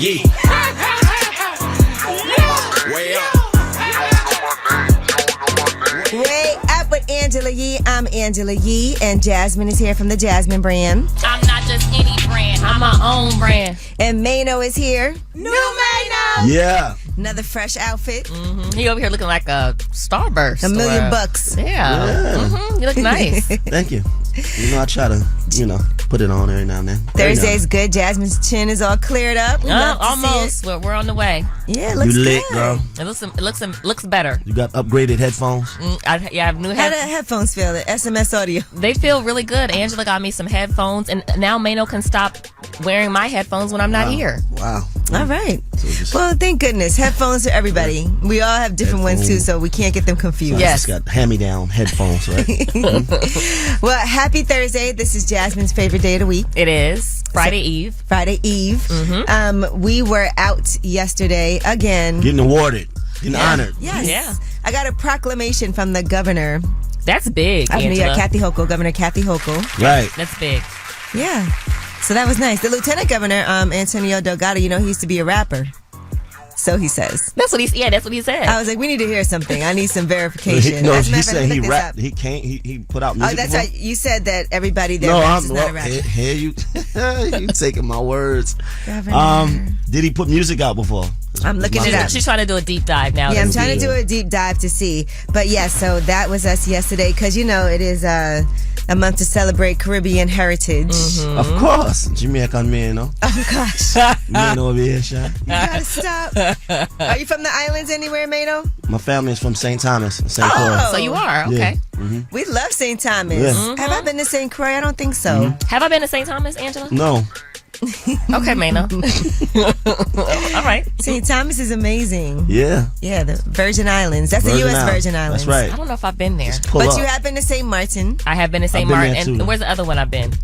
Yeah. Way up. Way up with Angela Yee. I'm Angela Yee, and Jasmine is here from the Jasmine brand. I'm not just any brand. I'm my own brand. And Mano is here. New Mano. Yeah. Another fresh outfit. Mm-hmm. He over here looking like a Starburst. $1 million bucks. Yeah. Mm-hmm. You look nice. Thank you. You know, I try to, put it on every now and then. Thursday's good. Jasmine's chin is all cleared up. Almost. We're on the way. Yeah, it looks you lit, good. girl. It looks better. You got upgraded headphones? I have new How do headphones feel? The SMS audio. They feel really good. Angela got me some headphones, and now Mano can stop wearing my headphones when I'm not here. Wow. All right. So Well, thank goodness. Headphones for everybody. We all have different ones too, so we can't get them confused. So yes. I just got hand-me-down headphones, right? Well, happy Thursday. This is Jasmine's favorite day of the week. It is Friday Eve. Friday Eve. Mm-hmm. We were out yesterday again. Getting awarded. Getting honored. Yes. Yeah. I got a proclamation from the governor. That's big, Of New York, Angela. Governor Kathy Hochul. Right. That's big. Yeah. So that was nice. The Lieutenant Governor, Antonio Delgado, he used to be a rapper. So he says. That's what he said. I was like, we need to hear something. I need some verification. He said he rapped. He can't. He put out music. Oh, that's right. You said that everybody that No, raps is not a rapper. Here you taking my words. Governor. Did he put music out before? I'm looking it up. She's trying to do a deep dive now. Yeah, I'm trying to do a deep dive to see. But yeah, so that was us yesterday because, it is a month to celebrate Caribbean heritage. Mm-hmm. Of course. Jamaican man, no? Oh, gosh. Man over here, Sean. You gotta stop. Are you from the islands anywhere, Mano? My family is from St. Thomas, St. Croix. So you are? Okay. Yeah. Mm-hmm. We love St. Thomas. Yeah. Mm-hmm. Have I been to St. Croix? I don't think so. Mm-hmm. Have I been to St. Thomas, Angela? No. Okay, Mano. All right. St. Thomas is amazing. Yeah. Yeah, the Virgin Islands. That's the U.S. Virgin Islands. That's right. I don't know if I've been there. But you have been to St. Martin. I have been to St. I've been Martin. there, And where's the other one I've been?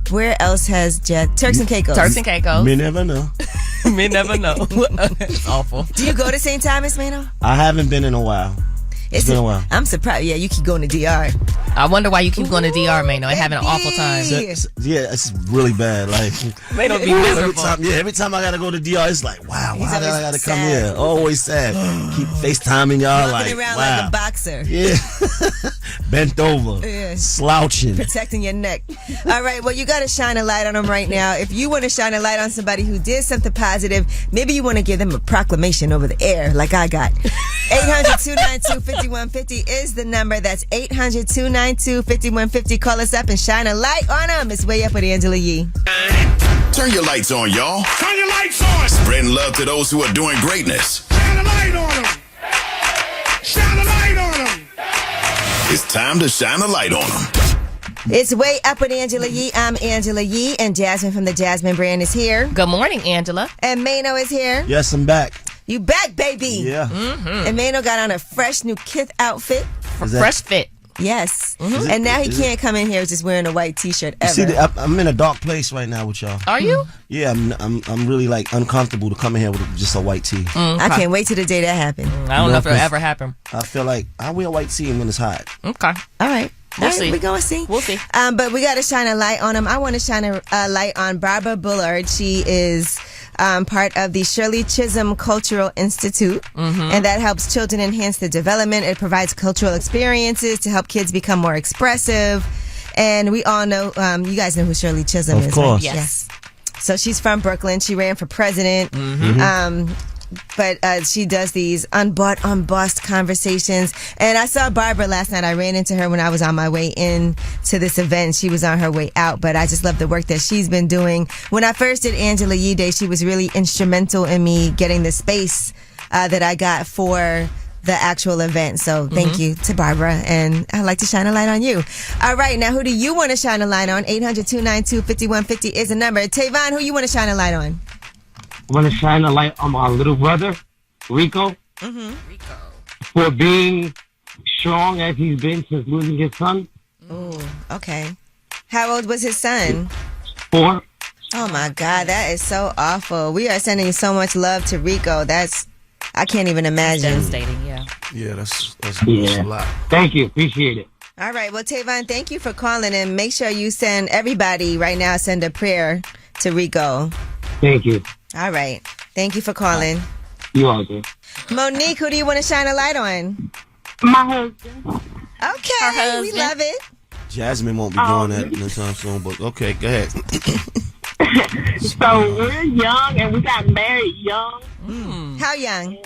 Where else has Turks and Caicos? Turks and Caicos. Me never know. Me never know. It's awful. Do you go to St. Thomas, Mano? I haven't been in a while. It's been a while. I'm surprised. Yeah, you keep going to DR. I wonder why you keep going to DR, Mano, and having an awful time. Yeah, it's really bad. Like, Mano be miserable. every time I gotta go to DR, it's like, wow, why did I gotta come sad. here? Always sad. Keep FaceTiming y'all, Walking like, around wow. like a boxer. Yeah. Bent over. Yeah. Slouching. Protecting your neck. All right, well, you got to shine a light on them right now. If you want to shine a light on somebody who did something positive, maybe you want to give them a proclamation over the air like I got. 800-292-5150 is the number. That's 800-292-5150. Call us up and shine a light on them. It's Way Up with Angela Yee. Turn your lights on, y'all. Turn your lights on. Spreading love to those who are doing greatness. Shine a light on them. Shine a light on them. It's time to shine a light on them. It's Way Up with Angela Yee. I'm Angela Yee, and Jasmine from the Jasmine brand is here. Good morning, Angela. And Mano is here. Yes, I'm back. You back, baby. Yeah. And Mano got on a fresh new kith outfit. Fresh fit. Yes. And now he can't come in here just wearing a white t-shirt ever. See, I'm in a dark place right now with y'all. Are you? Yeah, I'm really like uncomfortable to come in here with just a white tee. I can't wait till the day that happens. I don't know if it'll ever happen. I feel like I wear white tee when it's hot. Okay. All right. We'll see. We're going to see. We'll see. But we got to shine a light on him. I want to shine a light on Barbara Bullard. She is part of the Shirley Chisholm Cultural Institute, and that helps children enhance their development. It provides cultural experiences to help kids become more expressive. And we all know, you guys know who Shirley Chisholm is, Of course. right? Yes. So she's from Brooklyn. She ran for president. But she does these unbought, unbossed conversations. And I saw Barbara last night. I ran into her when I was on my way in to this event. She was on her way out, but I just love the work that she's been doing. When I first did Angela Yee Day, she was really instrumental in me getting the space that I got for the actual event. So thank you to Barbara, and I'd like to shine a light on you. All right, now who do you want to shine a light on? 800-292-5150 is the number. Tavon, who you want to shine a light on? I want to shine a light on my little brother, Rico, for being strong as he's been since losing his son. Oh, okay. How old was his son? 4. Oh my God, that is so awful. We are sending so much love to Rico. I can't even imagine. Devastating, yeah. Yeah, that's Yeah. a lot. Thank you. Appreciate it. All right, well, Tavon, thank you for calling, and make sure you send everybody right now, send a prayer to Rico. Thank you. All right. Thank you for calling. You all good. Monique, who do you want to shine a light on? My husband. Okay, Her husband. we love it. Jasmine won't be doing that anytime soon, but okay, go ahead. So we're young and we got married young. How young?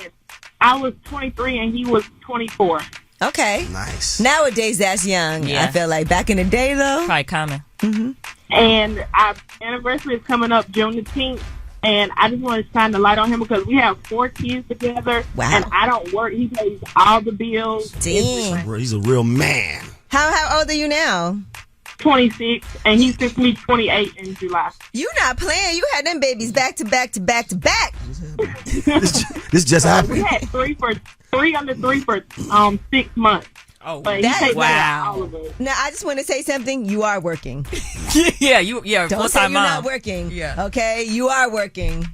I was 23 and he was 24. Okay. Nice. Nowadays, that's young. Yeah. I feel like back in the day, though. Probably common. And our anniversary is coming up June the 10th. And I just want to shine the light on him because we have 4 kids together. Wow. And I don't work. He pays all the bills. Dang. Bro, he's a real man. How old are you now? 26, and he's just me 28 in July. You not playing. You had them babies back to back to back to back. This just We happened. had three under three for 6 months. Oh, But he That- takes care wow. of all of us. Now, I just want to say something. You are working. yeah, Don't say you're full-time mom. not working. Yeah. Okay? You are working.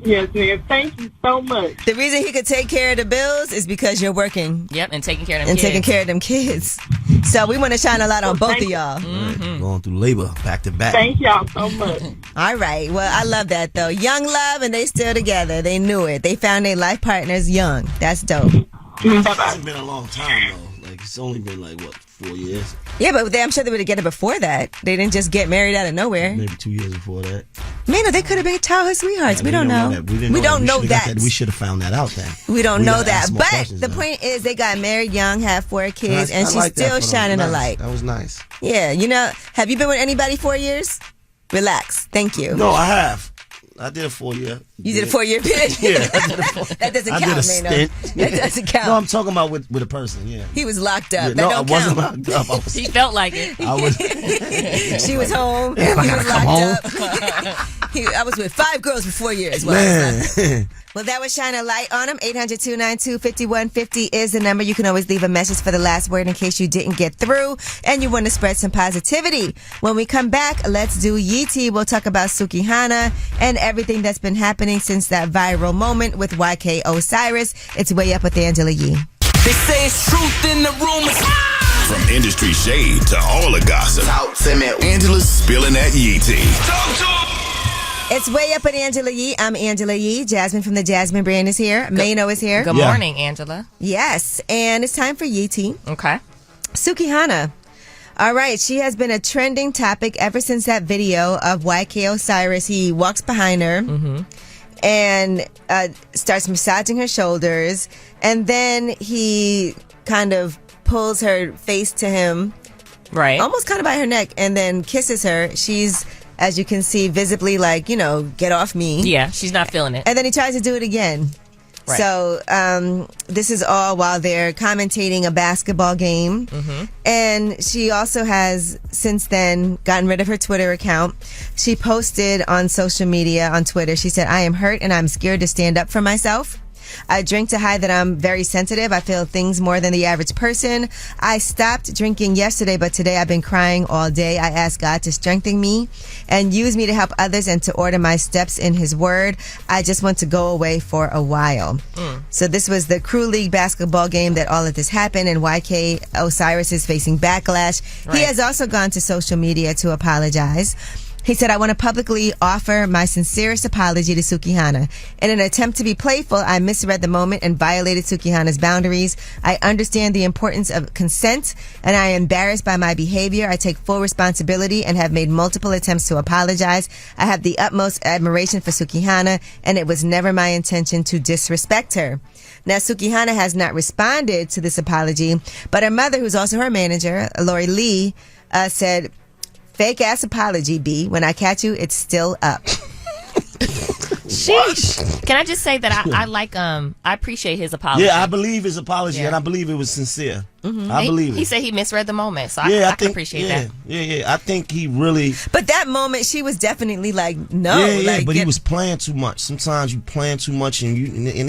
Yes, ma'am. Thank you so much. The reason he could take care of the bills is because you're working Yep, and taking care of them and kids. taking care of them kids. So we want to shine a light on both of y'all. Right, going through labor back to back. Thank y'all so much. All right. Well, I love that, though. Young love, and they still together. They knew it. They found their life partners young. That's dope. Bye-bye. It's been a long time though. Like it's only been like what 4 years, Yeah, but I'm sure they would have get it before that. They didn't just get married out of nowhere. maybe 2 years before that. Man, they could have been childhood sweethearts. We don't know. We don't know should've that. got We should have found that out then. We don't We know gotta that. ask more But questions the then. point is they got married young, have 4 kids, and I she's like that still for them. shining a Nice. light. That was nice. Yeah, you know, have you been with anybody 4 years? Relax. Thank you. No, I have. I did a 4 year. You did a 4-year bid? Yeah, I did a 4 That doesn't I count, did a man. stint. That doesn't count. No, I'm talking about with a person. Yeah. He was locked up. Yeah, That no, I don't wasn't count. locked up. He felt like it. I was. She was home. Damn, I he gotta was come locked up. I was with 5 girls for 4 years. While I was locked up. Man. Well, that was Shine a Light on them. 800-292-5150 is the number. You can always leave a message for the last word in case you didn't get through and you want to spread some positivity. When we come back, let's do Yeetie. We'll talk about Sukihana and everything that's been happening since that viral moment with YK Osiris. It's Way Up with Angela Yee. They say it's truth in the rumors. From industry shade to all the gossip, Angela's spilling that Yee tea. Talk to 'em. It's Way Up with Angela Yee. I'm Angela Yee. Jasmine from the Jasmine brand is here. Mano is here. Good morning, Angela. Yes, and it's time for Yeetie. Okay. Sukihana. All right, she has been a trending topic ever since that video of YK Osiris. He walks behind her and starts massaging her shoulders, and then he kind of pulls her face to him, Right. almost kind of by her neck, and then kisses her. She's, as you can see, visibly like, get off me. Yeah, she's not feeling it. And then he tries to do it again. Right. So this is all while they're commentating a basketball game. And she also has since then gotten rid of her Twitter account. She posted on social media, on Twitter, she said, "I am hurt and I'm scared to stand up for myself. I drink to hide that I'm very sensitive. I feel things more than the average person. I stopped drinking yesterday, but today I've been crying all day. I ask God to strengthen me and use me to help others and to order my steps in His Word. I just want to go away for a while." So this was the Crew League basketball game that all of this happened, and YK Osiris is facing backlash. Right. He has also gone to social media to apologize. He said, "I want to publicly offer my sincerest apology to Sukihana. In an attempt to be playful, I misread the moment and violated Sukihana's boundaries. I understand the importance of consent, and I am embarrassed by my behavior. I take full responsibility and have made multiple attempts to apologize. I have the utmost admiration for Sukihana, and it was never my intention to disrespect her." Now, Sukihana has not responded to this apology, but her mother, who's also her manager, Lori Lee, said, "Fake ass apology, B. When I catch you, it's still up." Sheesh. Can I just say that I like I appreciate his apology. Yeah, I believe his apology, Yeah. and I believe it was sincere. I believe it. He said he misread the moment, so yeah, I can appreciate that. Yeah. I think he really. But that moment, she was definitely like, no. Yeah, like, but he was playing too much. Sometimes you playing too much, and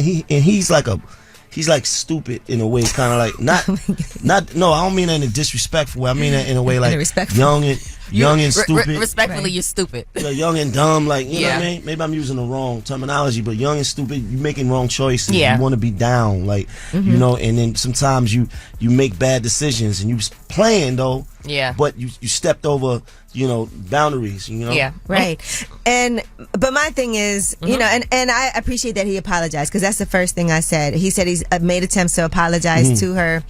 he's like stupid in a way, kind of like not. No, I don't mean that in a disrespectful way. I mean that in a way like respectful. young and stupid. Respectfully, you're stupid. Yeah, young and dumb, like you know Yeah. what I mean. Maybe I'm using the wrong terminology, but young and stupid. You making wrong choices. Yeah. You want to be down, like you know. And then sometimes you make bad decisions, and you was playing though. Yeah. But you stepped over boundaries. Yeah. Right. But my thing is, and I appreciate that he apologized, because that's the first thing I said. He said he's made attempts to apologize to her.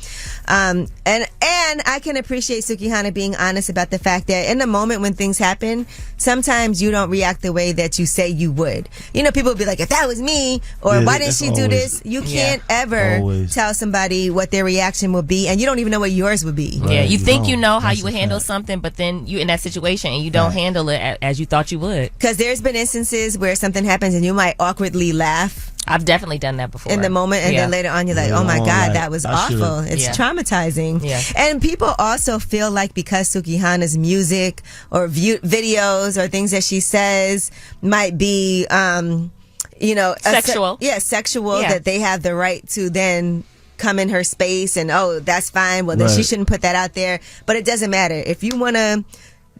And I can appreciate Sukihana being honest about the fact that in the moment when things happen, sometimes you don't react the way that you say you would. People will be like, if that was me, or why didn't she do this? You can't ever tell somebody what their reaction will be, and you don't even know what yours would be. Yeah, you think you know how you would handle something, but then you in that situation and you don't handle it as you thought you would. Because there's been instances where something happens and you might awkwardly laugh. I've definitely done that before. In the moment, and then later on you're like, oh my God, that was awful. It's traumatizing. Yeah. And people also feel like because Sukihana's music or videos or things that she says might be, sexual. Sexual, that they have the right to then come in her space and, that's fine. Well, then she shouldn't put that out there. But it doesn't matter. If you want to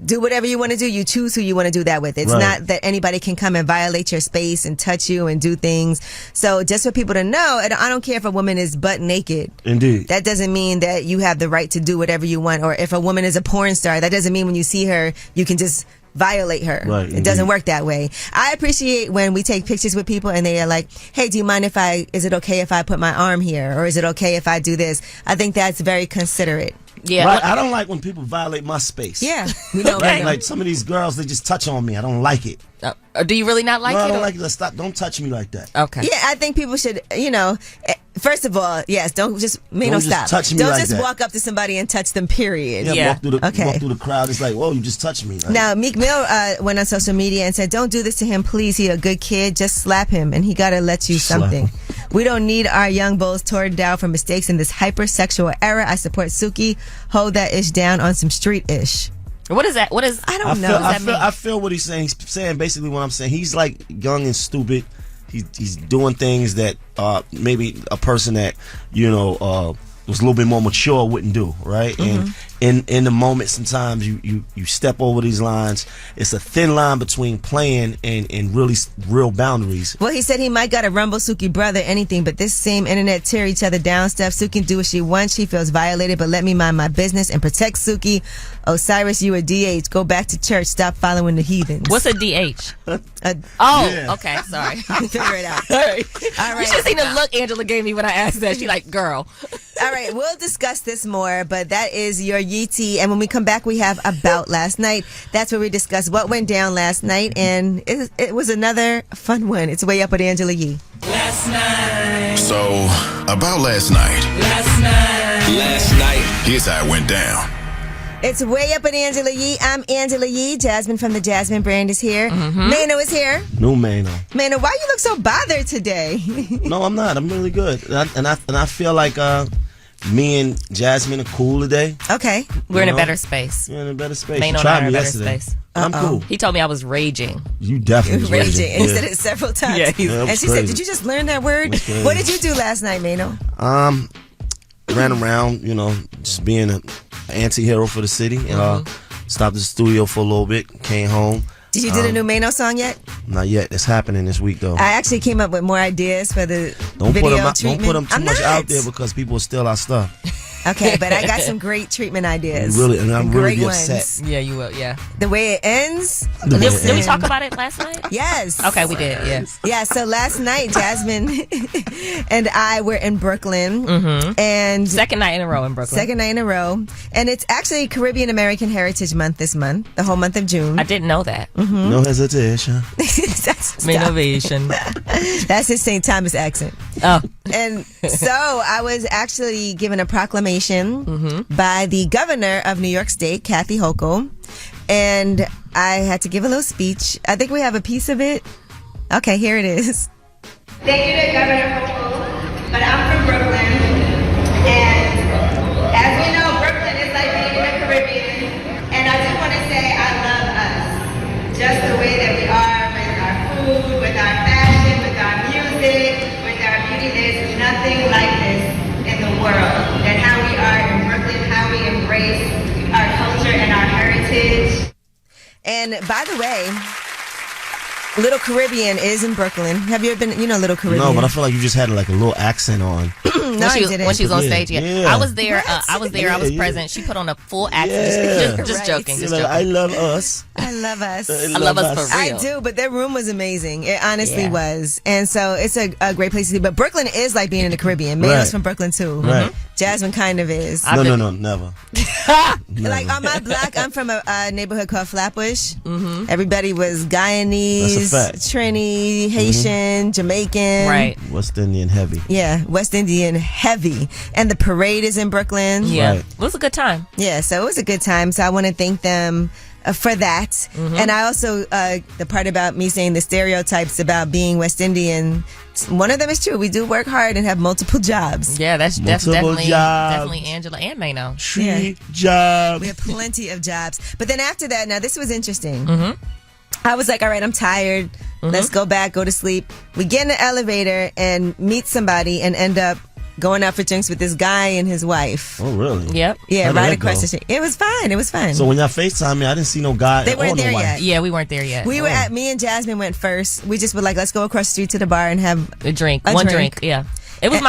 do whatever you want to do, you choose who you want to do that with. It's not that anybody can come and violate your space and touch you and do things. So just for people to know, and I don't care if a woman is butt naked. Indeed. That doesn't mean that you have the right to do whatever you want. Or if a woman is a porn star, that doesn't mean when you see her, you can just violate her. Right, it doesn't work that way. I appreciate when we take pictures with people and they are like, hey, do you mind is it okay if I put my arm here? Or is it okay if I do this? I think that's very considerate. Yeah, right. I don't like when people violate my space. Yeah, like some of these girls, they just touch on me. I don't like it. Do you really not like it? I don't like it. Stop! Don't touch me like that. Okay. Yeah, I think people should. First of all, yes, don't just stop. Touch me don't like just that. walk up to somebody and touch them. Period. Walk through the crowd. It's like, whoa, you just touched me. Like, now, Meek Mill went on social media and said, "Don't do this to him, please. He a good kid. Just slap him, and he gotta let you something. We don't need our young bulls torn down for mistakes in this hypersexual era. I support Suki. Hold that ish down on some street ish." What is that? I don't know. I feel what he's saying. He's saying basically what I'm saying. He's like young and stupid. He's doing things that maybe a person that was a little bit more mature wouldn't do, right? And in the moment, sometimes you step over these lines. It's a thin line between playing and really real boundaries. Well, he said he might gotta rumble Suki brother anything, but this same internet tear each other down stuff. Suki can do what she wants. She feels violated, but let me mind my business and protect Suki. Osiris, you a DH. Go back to church. Stop following the heathens. What's a DH? Okay, sorry. Figure it out. All right. You should have seen the look Angela gave me when I asked that. She like, girl. All right, we'll discuss this more, but that is your Yeetie. And when we come back, we have About Last Night. That's where we discuss what went down last night, and it was another fun one. It's Way Up with Angela Yee. Last night. So, about last night. Last night. Here's how it went down. It's Way Up with Angela Yee. I'm Angela Yee. Jasmine from the Jasmine brand is here. Mano is here. No Mano. Mano, why you look so bothered today? No, I'm not. I'm really good. And I feel like me and Jasmine are cool today. Okay. We're in a better space. You're in a better space. Mano You tried and I are me in a better yesterday. space. I'm cool. He told me I was raging. You definitely was Raging. And he Yeah. said it several times. Yeah, and she said, did you just learn that word? crazy. What did you do last night, Mano? Ran around, just being an anti-hero for the city. Stopped at the studio for a little bit, came home. Did you do the new Mano song yet? Not yet. It's happening this week, though. I actually came up with more ideas for the Don't video don't treatment. put them too I'm much not. out there because people will steal our stuff. Okay, but I got some great treatment ideas. I'm great really ones. upset. Yeah, you will. Yeah. The way it ends. Did we talk about it last night? Yes. Okay, we did. Yes. Yeah, so last night, Jasmine and I were in Brooklyn. And Second night in a row in Brooklyn. Second night in a row. And it's actually Caribbean American Heritage Month this month, the whole month of June. I didn't know that. No hesitation. Innovation. That's his St. Thomas accent. Oh. And so I was actually given a proclamation by the governor of New York State, Kathy Hochul. And I had to give a little speech. I think we have a piece of it. Okay, here it is. Thank you to Governor Hochul, but I'm from Brooklyn. And as we know, Brooklyn is like being in the Caribbean. And I just want to say I love us. Just the way that we are with our food, with our fashion, with our music, with our beauty. There's nothing like this in the world than how we are in Brooklyn, how we embrace our culture and our heritage. And by the way, Little Caribbean is in Brooklyn. Have you ever been? You know Little Caribbean? No, but I feel like you just had like a little accent on. No, I didn't. When she was on stage, Yeah. I was there. I was present. She put on a full accent. Just Right. joking. Just Like, joking. I love us. I love us. I love us for real. I do, but their room was amazing. It honestly Yeah. was. And so it's a great place to see. But Brooklyn is like being in the Caribbean. Mano's Right. from Brooklyn too. Right. Jasmine kind of is. No, never. Like on my block, I'm from a neighborhood called Flatbush. Everybody was Guyanese, That's a fact. Trini, Haitian, Jamaican. Right. West Indian heavy. Yeah, West Indian heavy. And the parade is in Brooklyn. Yeah. Right. It was a good time. Yeah, so it was a good time. So I want to thank them for that. And I also, the part about me saying the stereotypes about being West Indian, one of them is true. We do work hard and have multiple jobs. Yeah, that's Multiple definitely jobs. Angela and Mano. Tree job. We have plenty of jobs. But then after that, now this was interesting. I was like, all right, I'm tired. Let's go back, go to sleep. We get in the elevator and meet somebody and end up going out for drinks with this guy and his wife. Oh, really? Yep. Yeah, How did right that across go? the street. It was fine. It was fine. So when y'all FaceTime me, I didn't see no guy. They weren't or no there wife. yet. Yeah, we weren't there yet. We were me and Jasmine went first. We just were like, let's go across the street to the bar and have A drink. A One drink. drink. Yeah. It was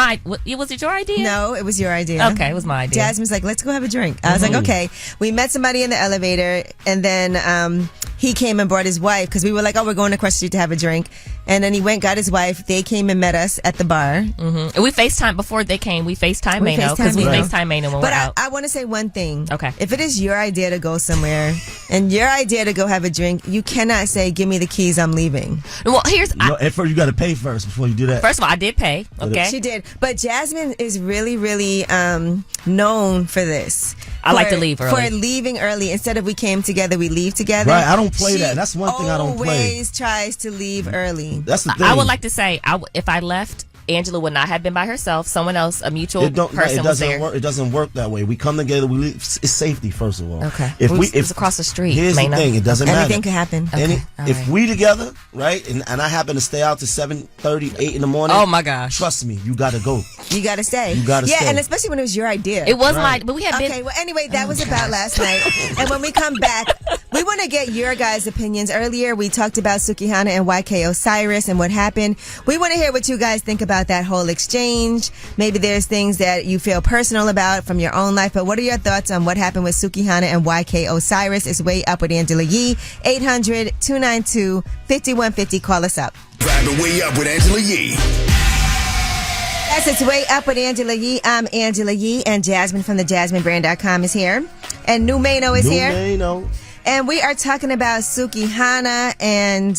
was it your idea? No, it was your idea. Okay, it was my idea. Jasmine's like, let's go have a drink. I was like, okay. We met somebody in the elevator, and then he came and brought his wife because we were like, oh, we're going across the street to have a drink. And then he went, got his wife. They came and met us at the bar. And we FaceTime before they came. We FaceTime We Mano because we FaceTime FaceTime Mano when But we're out. I want to say one thing. Okay. If it is your idea to go somewhere and your idea to go have a drink, you cannot say, give me the keys, I'm leaving. Well, here's No, at first you got to pay first before you do that. first of all, I did pay. Okay. She did. But Jasmine is really, really known for this. I like to leave early. For leaving early. Instead of we came together, we leave together. Right, I don't play She that. That's one thing I don't play. always tries to leave early. That's the thing. I would like to say, if I left, Angela would not have been by herself. Someone else, a mutual person, it was there. doesn't work. It doesn't work that way. We come together. We leave. It's safety first of all. Okay. If It's across the street. Here's Mano. the thing. It doesn't Anything matter. could happen. Okay, all If right. we together, right, and I happen to stay out to 7:30, 8 in the morning. Oh my gosh. Trust me, you gotta go. You got to stay. You gotta yeah, stay. and especially when it was your idea. It was Right. but we had Okay, been. well, anyway, that was about last night. And when we come back, we want to get your guys' opinions. Earlier, we talked about Sukihana and YK Osiris and what happened. We want to hear what you guys think about that whole exchange. Maybe there's things that you feel personal about from your own life, but what are your thoughts on what happened with Sukihana and YK Osiris? It's Way Up with Angela Yee. 800-292-5150. Call us up. Driving way up with Angela Yee. Yes, it's Way Up with Angela Yee. I'm Angela Yee, and Jasmine from thejasminebrand.com is here. And New Mano is here. Numeno. And we are talking about Sukihana and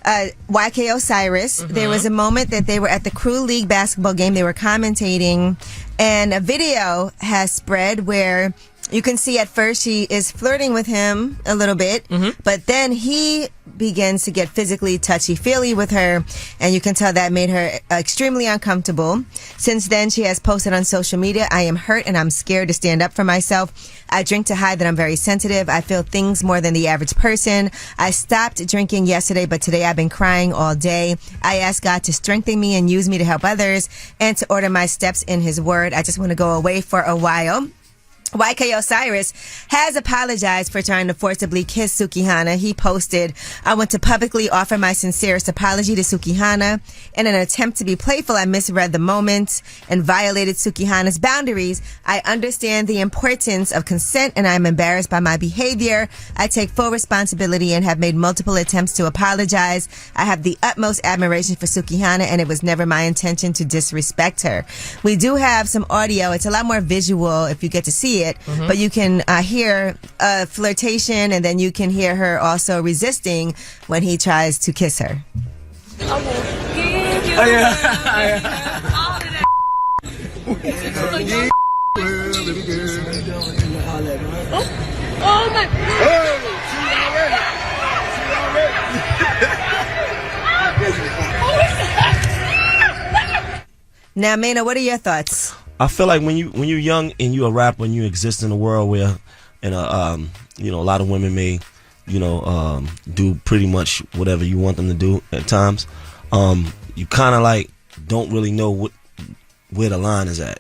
YK Osiris. There was a moment that they were at the Crew League basketball game. They were commentating, and a video has spread where you can see at first she is flirting with him a little bit, but then he begins to get physically touchy-feely with her, and you can tell that made her extremely uncomfortable. Since then, she has posted on social media, I am hurt and I'm scared to stand up for myself. I drink to hide that I'm very sensitive. I feel things more than the average person. I stopped drinking yesterday, but today I've been crying all day. I ask God to strengthen me and use me to help others and to order my steps in His Word. I just want to go away for a while. YK Osiris has apologized for trying to forcibly kiss Sukihana. He posted, I want to publicly offer my sincerest apology to Sukihana. In an attempt to be playful, I misread the moment and violated Sukihana's boundaries. I understand the importance of consent and I'm embarrassed by my behavior. I take full responsibility and have made multiple attempts to apologize. I have the utmost admiration for Sukihana and it was never my intention to disrespect her. We do have some audio. It's a lot more visual if you get to see it. But you can hear flirtation, and then you can hear her also resisting when he tries to kiss her. Now, Mano, what are your thoughts? I feel like when you're young and you're a rapper and you exist in a world where, and a lot of women may, do pretty much whatever you want them to do at times. You kind of like don't really know where the line is at,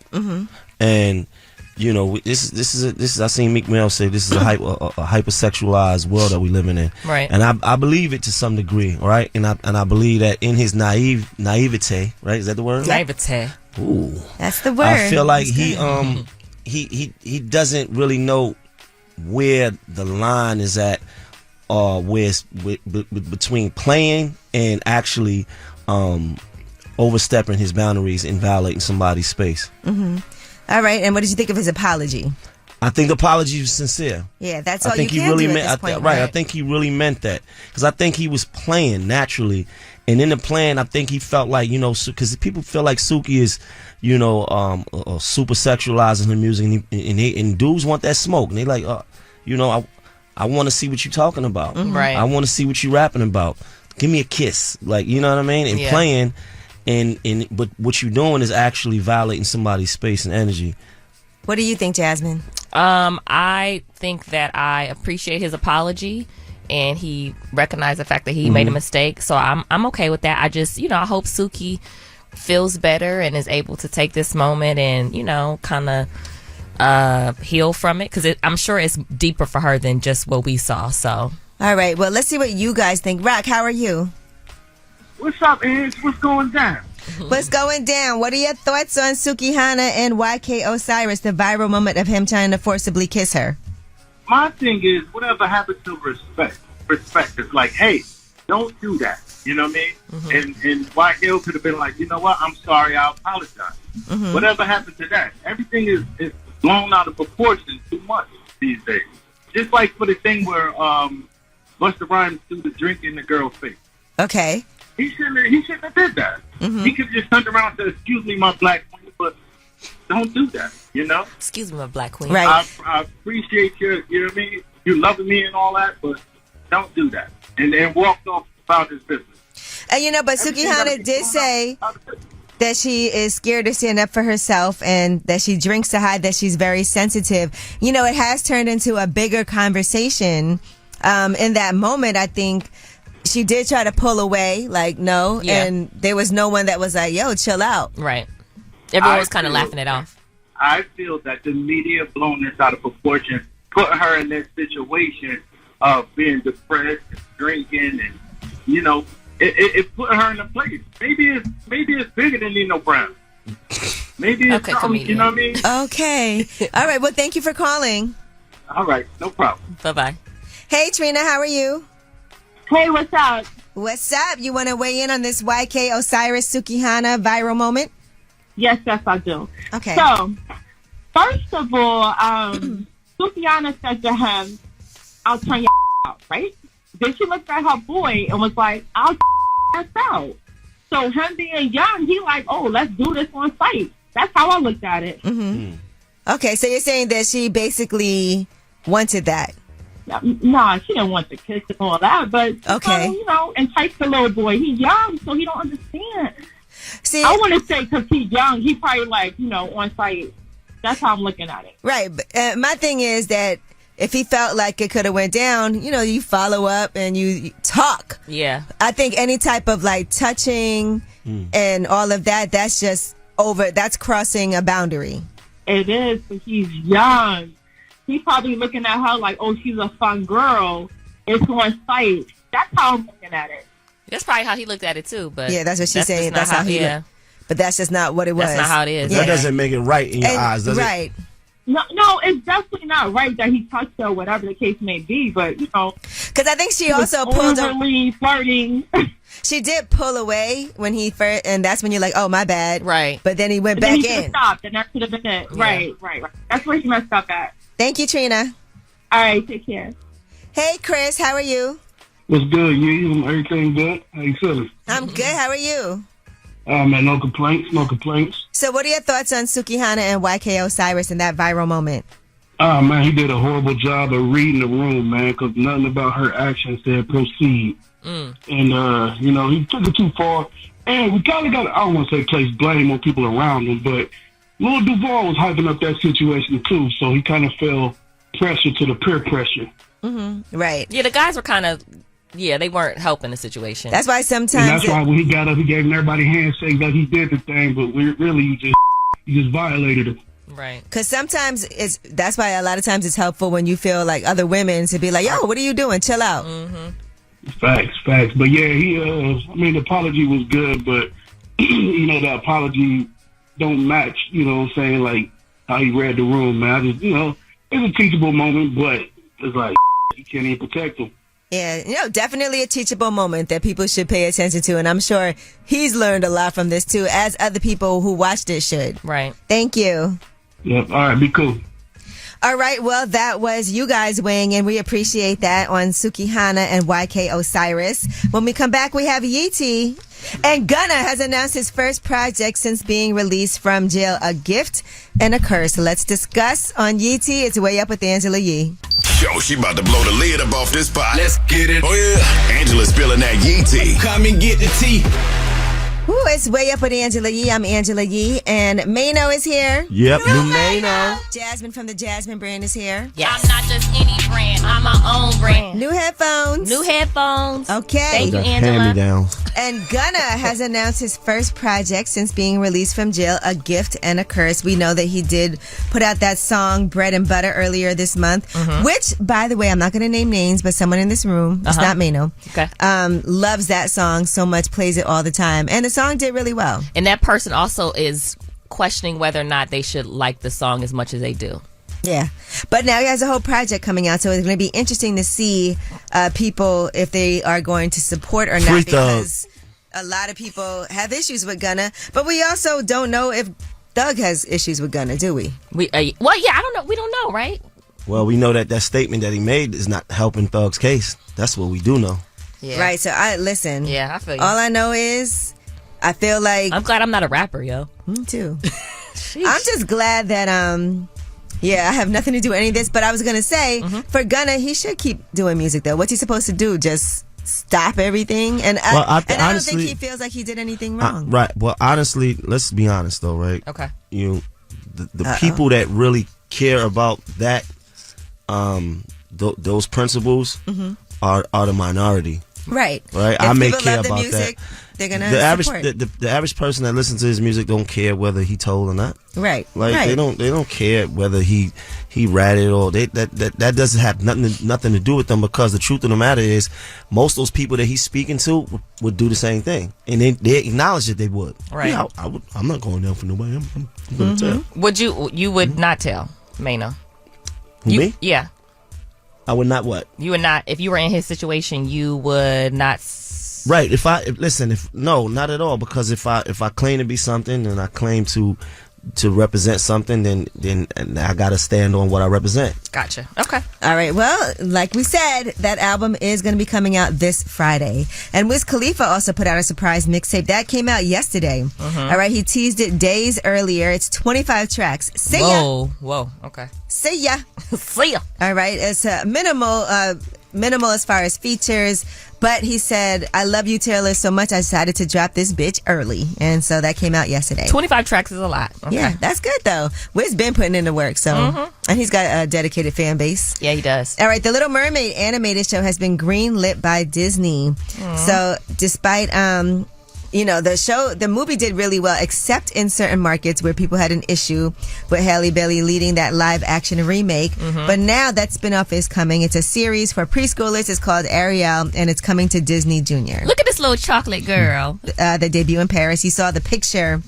and you know, this is I seen Meek Mill say this is a hypersexualized world that we living in, right? And I believe it to some degree, right? And I believe that in his naivete, right? Is that the word? Naivete. Ooh, that's the word. I feel like he doesn't really know where the line is at, where it's between playing and actually overstepping his boundaries and violating somebody's space. Mm-hmm. All right, and what did you think of his apology? I think the apology was sincere. Yeah, that's all you can do at this point, right? I think he really meant that, because I think he was playing naturally, and in the playing, I think he felt like, you know, because people feel like Suki is, you know, super sexualizing her music, and dudes want that smoke, and they like, you know, I want to see what you're talking about, right? I want to see what you're rapping about. Give me a kiss, like, you know what I mean? And playing, but what you're doing is actually violating somebody's space and energy. What do you think, Jasmine? I think that I appreciate his apology, and he recognized the fact that he made a mistake. So I'm okay with that. I just, you know, I hope Suki feels better and is able to take this moment and, you know, kind of heal from it, because I'm sure it's deeper for her than just what we saw. So, all right. Well, let's see what you guys think. Rock, how are you? What's up, Ange? What's going down? What's going down? What are your thoughts on Sukihana and YK Osiris, the viral moment of him trying to forcibly kiss her? My thing is, whatever happens to respect. It's like, hey, don't do that. You know what I mean? Mm-hmm. And YK could have been like, you know what? I'm sorry. I apologize. Mm-hmm. Whatever happened to that? Everything is blown out of proportion too much these days. Just like for the thing where Busta Rhymes threw the drink in the girl's face. Okay. He shouldn't have did that. Mm-hmm. He could have just turned around and said, excuse me, my black queen, but don't do that, you know? Excuse me, my black queen. Right. I appreciate you know what I mean? You loving me and all that, but don't do that. And then walked off about his business. You know, but Sukihana did say that she is scared to stand up for herself and that she drinks to hide that she's very sensitive. You know, it has turned into a bigger conversation. In that moment, I think she did try to pull away, like, no, and there was no one that was like, yo, chill out. Right. Everyone was kind of laughing it off. I feel that the media blown this out of proportion, put her in this situation of being depressed, drinking, and, you know, it put her in a place. Maybe it's bigger than Nino Brown. Maybe it's something, comedian. You know what I mean? Okay. All right. Well, thank you for calling. All right. No problem. Bye-bye. Hey, Trina, how are you? Hey, what's up? What's up? You want to weigh in on this YK Osiris Sukihana viral moment? Yes, I do. Okay. So, first of all, Sukihana said to him, I'll turn your out, right? Then she looked at her boy and was like, I'll ass out. So him being young, he like, oh, let's do this on site. That's how I looked at it. Mm-hmm. Okay, so you're saying that she basically wanted that. No, she didn't want the kiss and all that, but okay, you know, entice the little boy. He's young, so he don't understand. See, I want to say because he's young, he probably like, you know, on site. That's how I'm looking at it. Right. But, my thing is that if he felt like it could have went down, you know, you follow up and you talk. Yeah. I think any type of like touching and all of that, that's just over. That's crossing a boundary. It is, but he's young. He's probably looking at her like, oh, she's a fun girl. It's on site. That's how I'm looking at it. That's probably how he looked at it too. But yeah, that's what she's saying. That's how he. Yeah. But that's just not what it was. That's not how it is. Yeah. That doesn't make it right in your eyes, does it? Right. No, it's definitely not right that he touched her, whatever the case may be. But you know, because I think she also pulled overly flirting. She did pull away when he first, and that's when you're like, oh, my bad. Right. But then he went back he in. Stopped, and that should have been it. Yeah. Right. That's where he messed up at. Thank you, Trina. All right, take care. Hey, Chris, how are you? What's good? You? Everything good? How you feeling? I'm good. How are you? Man, no complaints. So what are your thoughts on Sukihana and YK Osiris in that viral moment? Man, he did a horrible job of reading the room, man, because nothing about her actions said proceed. And, you know, he took it too far. And we kind of got, I don't want to say place blame on people around him, but Lil Duval was hyping up that situation too, so he kind of fell pressure to the peer pressure. Mm-hmm. Right. Yeah, the guys were kind of, they weren't helping the situation. That's why sometimes. And that's why when he got up, he gave everybody a handshake that he did the thing, but really you just violated it. Right. Because sometimes that's why a lot of times it's helpful when you feel like other women to be like, yo, what are you doing? Chill out. Facts. But yeah, the apology was good, but the apology don't match, what I'm saying, like how he read the room, man. I just, it's a teachable moment, but it's like, you can't even protect him. Yeah, definitely a teachable moment that people should pay attention to. And I'm sure he's learned a lot from this too, as other people who watched it should. Right. Thank you. Yep. All right. Be cool. All right. Well, that was you guys weighing in. We appreciate that on Sukihana and YK Osiris. When we come back, we have Yeetie. And Gunna has announced his first project since being released from jail, A Gift and a Curse. Let's discuss on Yeetie. It's Way Up with Angela Yee. Yo, she about to blow the lid up off this pot. Let's get it. Oh, yeah. Angela's spilling that Yee tea. Come and get the tea. Ooh, it's Way Up with Angela Yee. I'm Angela Yee, and Mano is here. Yep, new Mano. Jasmine from the Jasmine brand is here. Yes. I'm not just any brand. I'm my own brand. New headphones. Okay. Thank you, Angela. Hand-me-downs. And Gunna has announced his first project since being released from jail, A Gift and a Curse. We know that he did put out that song, Bread and Butter, earlier this month, which, by the way, I'm not going to name names, but someone in this room, it's not Mano, loves that song so much, plays it all the time. And the song did really well. And that person also is questioning whether or not they should like the song as much as they do. Yeah. But now he has a whole project coming out, so it's going to be interesting to see people if they are going to support or not, because a lot of people have issues with Gunna, but we also don't know if Thug has issues with Gunna, do we? I don't know. We don't know, right? Well, we know that statement that he made is not helping Thug's case. That's what we do know. Yeah. Right, so listen. Yeah, I feel you. All I know is I feel like... I'm glad I'm not a rapper, yo. Me too. I'm just glad that, I have nothing to do with any of this, but I was going to say, for Gunna, he should keep doing music, though. What's he supposed to do? Just stop everything? And I don't think he feels like he did anything wrong. Right. Well, honestly, let's be honest, though, right? Okay. The people that really care about that, those principles are the minority. Right. Right. If I may people care love the about music, that. They're gonna support. The average person that listens to his music don't care whether he told or not. Right. Like they don't care whether he ratted or that doesn't have nothing to do with them, because the truth of the matter is most of those people that he's speaking to would do the same thing, and they acknowledge that they would. Right. Yeah, I'm not going down for nobody. I'm going to tell. Would you would not tell Mano? Me? Yeah. I would not what? You would not, if you were in his situation, you would not. Right. No, not at all. Because if I claim to be something and I claim to represent something, then I gotta stand on what I represent. Gotcha. Okay. All right. Well, like we said, that album is going to be coming out this Friday. And Wiz Khalifa also put out a surprise mixtape that came out yesterday. All right. He teased it days earlier. It's 25 tracks. See ya. Whoa. Okay. See ya. See ya. All right. It's minimal as far as features, but he said, I love you, Taylor, so much I decided to drop this bitch early. And so that came out yesterday. 25 tracks is a lot. Okay. Yeah, that's good though. Wiz been putting in the work, so and he's got a dedicated fan base. Yeah, he does. All right, the Little Mermaid animated show has been greenlit by Disney. So despite the movie did really well, except in certain markets where people had an issue with Halle Bailey leading that live action remake. But now that spinoff is coming. It's a series for preschoolers. It's called Ariel, and it's coming to Disney Junior. Look at this little chocolate girl. The debut in Paris. You saw the picture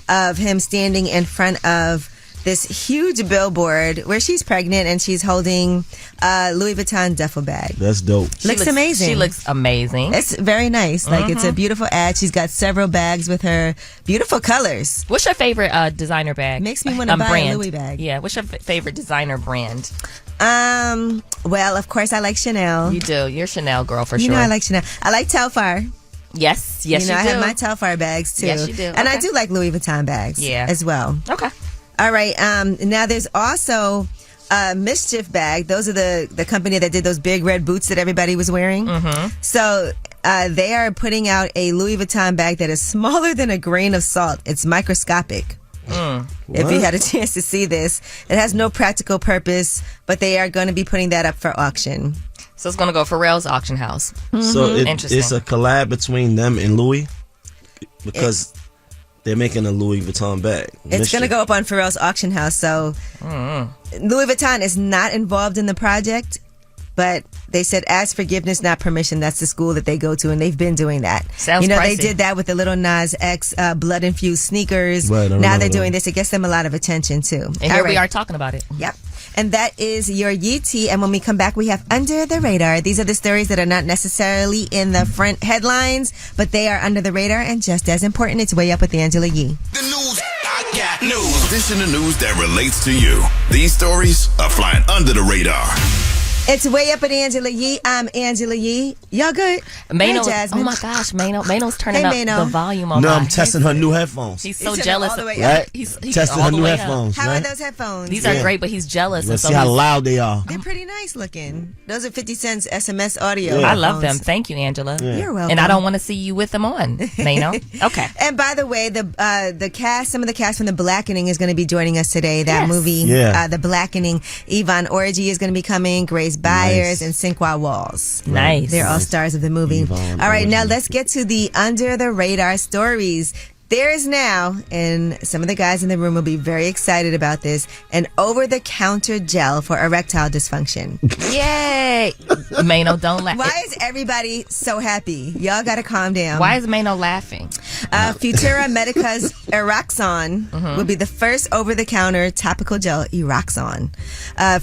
of him standing in front of this huge billboard where she's pregnant and she's holding a Louis Vuitton duffel bag. That's dope. Looks amazing. She looks amazing. It's very nice. Like, it's a beautiful ad. She's got several bags with her beautiful colors. What's your favorite designer bag? Makes me want to buy brand. a Louis bag. Yeah. What's your favorite designer brand? Well, of course, I like Chanel. You do. You're a Chanel girl for You sure. know I like Chanel. I like Telfar. Yes, you do. I have my Telfar bags, too. Yes, you do. And I do like Louis Vuitton bags as well. Okay. All right. Now there's also Mischief bag. Those are the company that did those big red boots that everybody was wearing. So they are putting out a Louis Vuitton bag that is smaller than a grain of salt. It's microscopic. If you had a chance to see this, it has no practical purpose, but they are going to be putting that up for auction. So it's going to go Pharrell's auction house. So it's a collab between them and Louis, because they're making a Louis Vuitton bag. It's going to go up on Pharrell's auction house. So Louis Vuitton is not involved in the project, but they said ask forgiveness, not permission. That's the school that they go to, and they've been doing that. Sounds They pricey. did that with the Lil Nas X blood-infused sneakers. Right, I now remember they're that. doing this. It gets them a lot of attention, too. And here we are talking about it. Yep. And that is your Yee Tea. And when we come back, we have Under the Radar. These are the stories that are not necessarily in the front headlines, but they are under the radar and just as important. It's Way Up with Angela Yee. The news, I got news. This in the news that relates to you. These stories are flying under the radar. It's Way Up with Angela Yee. I'm Angela Yee. Y'all good? Mano, Hey, Jasmine. oh my gosh, Mano's turning Hey, up Mano. the volume on No, my I'm testing her new headphones. He's so He's jealous. all the way Right? up. He's Testing all her the new way up. headphones. How right? are those headphones? These are great, but he's jealous. Let's and see so how he's- loud they are. They're pretty nice looking. Those are 50 cents SMS audio. Yeah. I love them. headphones. Thank you, Angela. You're welcome. And I don't want to see you with them on, Mano. Okay. And by the way, the cast, some of the cast from The Blackening is going to be joining us today. That Yes. movie, Yeah. The Blackening. Yvonne Orji is going to be coming. Grace Byers Nice. and Sinqua Walls. Nice. They're all stars of the movie. Yvonne All right, now Orji. let's get to the under the radar stories. There is now, and some of the guys in the room will be very excited about this, an over-the-counter gel for erectile dysfunction. Yay. Mano, don't laugh. Why is everybody so happy? Y'all got to calm down. Why is Mano laughing? Futura Medica's Eroxon will be the first over-the-counter topical gel, Eroxon,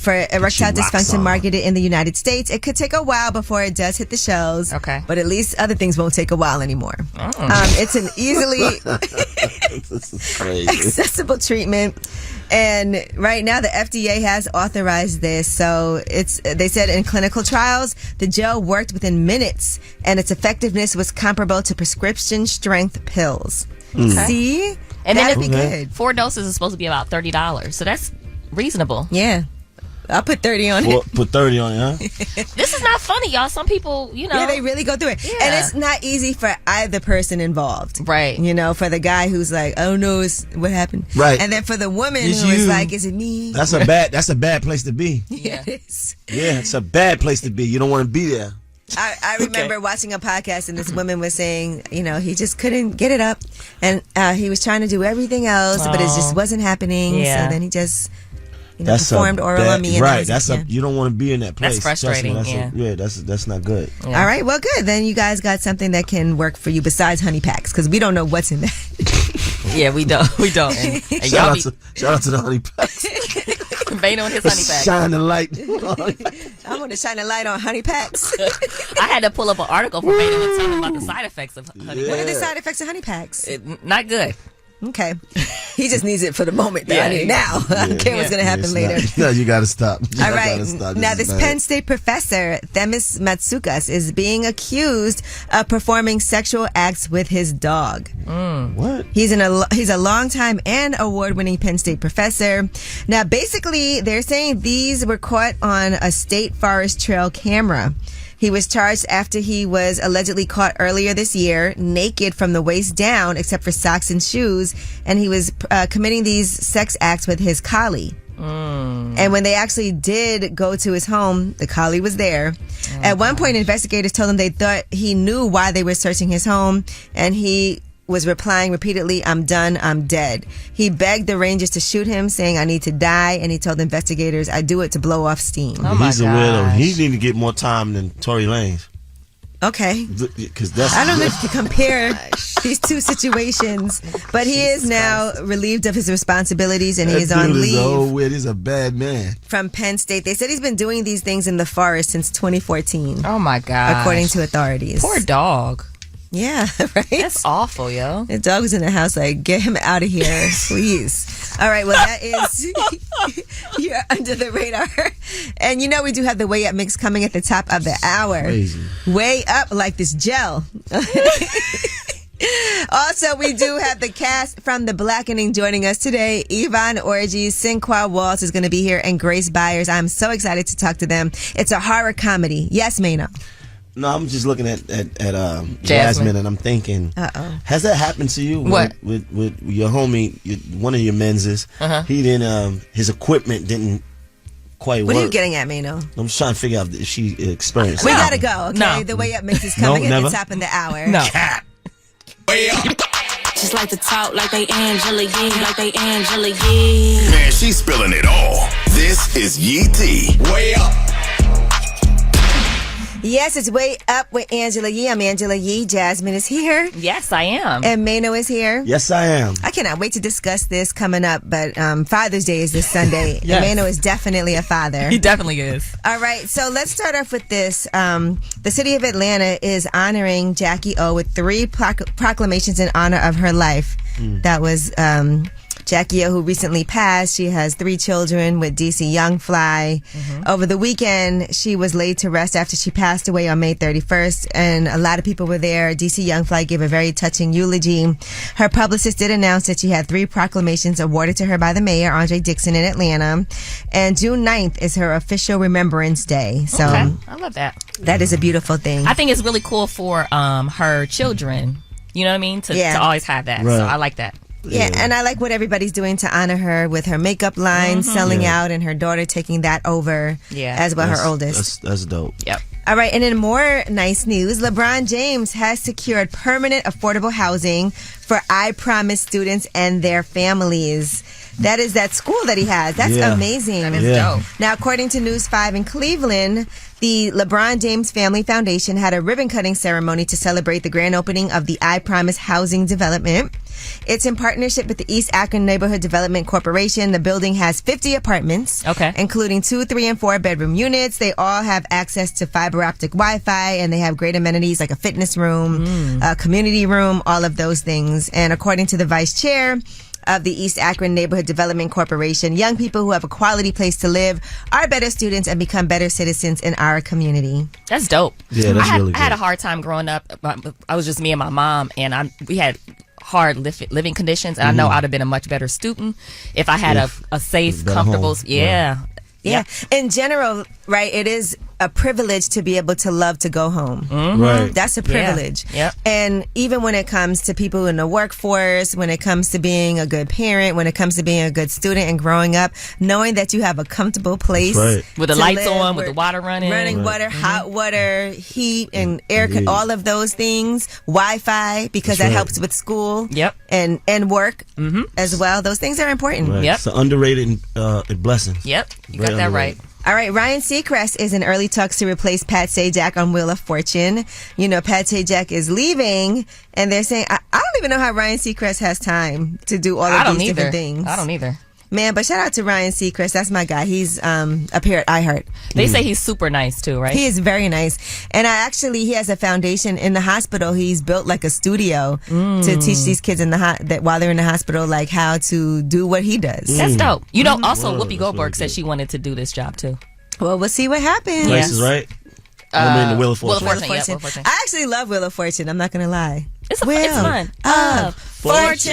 for erectile dysfunction Eroxon. marketed in the United States. It could take a while before it does hit the shelves. Okay. But at least other things won't take a while anymore. It's an easily This is crazy. accessible treatment. And right now the FDA has authorized this. So they said in clinical trials, the gel worked within minutes and its effectiveness was comparable to prescription strength pills. See? And then That'd be Okay. good. 4 doses is supposed to be about $30. So that's reasonable. Yeah. I'll put 30 on it. Put 30 on it, huh? This is not funny, y'all. Some people, Yeah, they really go through it. Yeah. And it's not easy for either person involved. Right. You know, for the guy who's like, oh no, what happened? Right. And then for the woman It's who is you. like, is it me? That's a bad place to be. Yeah. It is. Yeah, it's a bad place to be. You don't want to be there. I remember watching a podcast and this woman was saying, you know, he just couldn't get it up. And he was trying to do everything else, but it just wasn't happening. Yeah. So then he just, performed oral bad, on me. And right. I was, You don't want to be in that place. That's frustrating, Trust me, yeah. that's not good. All right, well, good. Then you guys got something that can work for you besides honey packs because we don't know what's in that. Yeah, we don't. We don't. And Shout y'all out to the honey packs. Mano and his honey pack. Shine the light. I want to shine a light on honey packs. I had to pull up an article for Mano and tell him about the side effects of honey What are pack. the side effects of honey packs? Not good. Okay. He just needs it for the moment. Though. Yeah. I mean, now. I don't care what's going to happen later. No, you got to stop. All right. Now, this Penn State professor, Themis Matsoukas, is being accused of performing sexual acts with his dog. What? He's a longtime and award-winning Penn State professor. Now, basically, they're saying these were caught on a state forest trail camera. He was charged after he was allegedly caught earlier this year, naked from the waist down, except for socks and shoes, and he was committing these sex acts with his collie. And when they actually did go to his home, the collie was there. At one point, investigators told him they thought he knew why they were searching his home, and he was replying repeatedly, "I'm done, I'm dead." He begged the rangers to shoot him, saying, "I need to die," and he told investigators, "I do it to blow off steam." Oh my He's a weirdo. gosh. He need to get more time than Tory Lanez. Okay. Because that's I don't know if you compare these two situations, but he is now relieved of his responsibilities and he is on leave Oh, weird. He's a bad man. from Penn State. They said he's been doing these things in the forest since 2014, Oh my god. according to authorities. Poor dog. Yeah, right? That's awful, yo. The dog was in the house like, get him out of here, please. All right, well, that is you're under the radar. And you know we do have the Way Up mix coming at the top of the hour. Crazy. Way up like this gel. Also, we do have the cast from The Blackening joining us today. Yvonne Orji, Sinqua Walls is going to be here, and Grace Byers. I'm so excited to talk to them. It's a horror comedy. Yes, Mano? No, I'm just looking at Jasmine, and I'm thinking, has that happened to you? What? With your homie, one of your menses? He didn't. His equipment didn't quite What work. are you getting at, Mano? I'm just trying to figure out if she experienced. We it. got to go, okay? No. The Way Up mix is coming No, at never. the top of the hour. No. Way up. Bitches like to talk like they Angela Yee, like they Angela Yee. Man, she's spilling it all. This is Yee T. Way up. Yes, it's Way Up with Angela Yee. I'm Angela Yee. Jasmine is here. Yes, I am. And Mano is here. Yes, I am. I cannot wait to discuss this coming up, but Father's Day is this Sunday. Yes. Mano is definitely a father. He definitely is. All right, so let's start off with this. The city of Atlanta is honoring Jackie O with 3 proclamations in honor of her life. That was Jackie O, who recently passed. She has 3 children with DC Young Fly. Over the weekend, she was laid to rest after she passed away on May 31st, and a lot of people were there. DC Young Fly gave a very touching eulogy. Her publicist did announce that she had 3 proclamations awarded to her by the mayor, Andre Dixon, in Atlanta. And June 9th is her official Remembrance Day. So Okay. I love that. That is a beautiful thing. I think it's really cool for her children. You know what I mean? To always have that. Right. So I like that. Yeah, and I like what everybody's doing to honor her with her makeup line selling out, and her daughter taking that over as well, her oldest. That's dope. Yep. All right, and in more nice news, LeBron James has secured permanent affordable housing for I Promise students and their families. That is that school that he has. That's amazing. That is dope. Now, according to News 5 in Cleveland, the LeBron James Family Foundation had a ribbon-cutting ceremony to celebrate the grand opening of the I Promise housing development. It's in partnership with the East Akron Neighborhood Development Corporation. The building has 50 apartments, including 2, 3, and 4 bedroom units. They all have access to fiber optic Wi-Fi, and they have great amenities like a fitness room, a community room, all of those things. And according to the vice chair of the East Akron Neighborhood Development Corporation, young people who have a quality place to live are better students and become better citizens in our community. That's dope. Yeah, that's really good. I had a hard time growing up. I was just me and my mom, and we had hard living conditions, and I know I'd have been a much better student if I had a safe, comfortable home. Yeah. In general, right, it is a privilege to be able to love to go home. Right. That's a privilege. Yeah. And even when it comes to people in the workforce, when it comes to being a good parent, when it comes to being a good student and growing up, knowing that you have a comfortable place with the lights on, with the water running water, hot water, heat, and air, all of those things, Wi-Fi, because that helps with school and work as well. Those things are important. Right. It's an underrated blessing. Yep, you got that right. All right, Ryan Seacrest is in early talks to replace Pat Sajak on Wheel of Fortune. You know, Pat Sajak is leaving, and they're saying, I don't even know how Ryan Seacrest has time to do all of these different things. I don't either. Man, but shout out to Ryan Seacrest. That's my guy. He's up here at iHeart. They say he's super nice too, right? He is very nice. And he has a foundation in the hospital. He's built like a studio to teach these kids that while they're in the hospital, like how to do what he does. That's dope. You know, also Whoopi Goldberg said she wanted to do this job too. Well, we'll see what happens. Price is Right. I mean, the Wheel of Fortune. Wheel of Fortune. I actually love Wheel of Fortune. I'm not going to lie. It's fun. Fortune.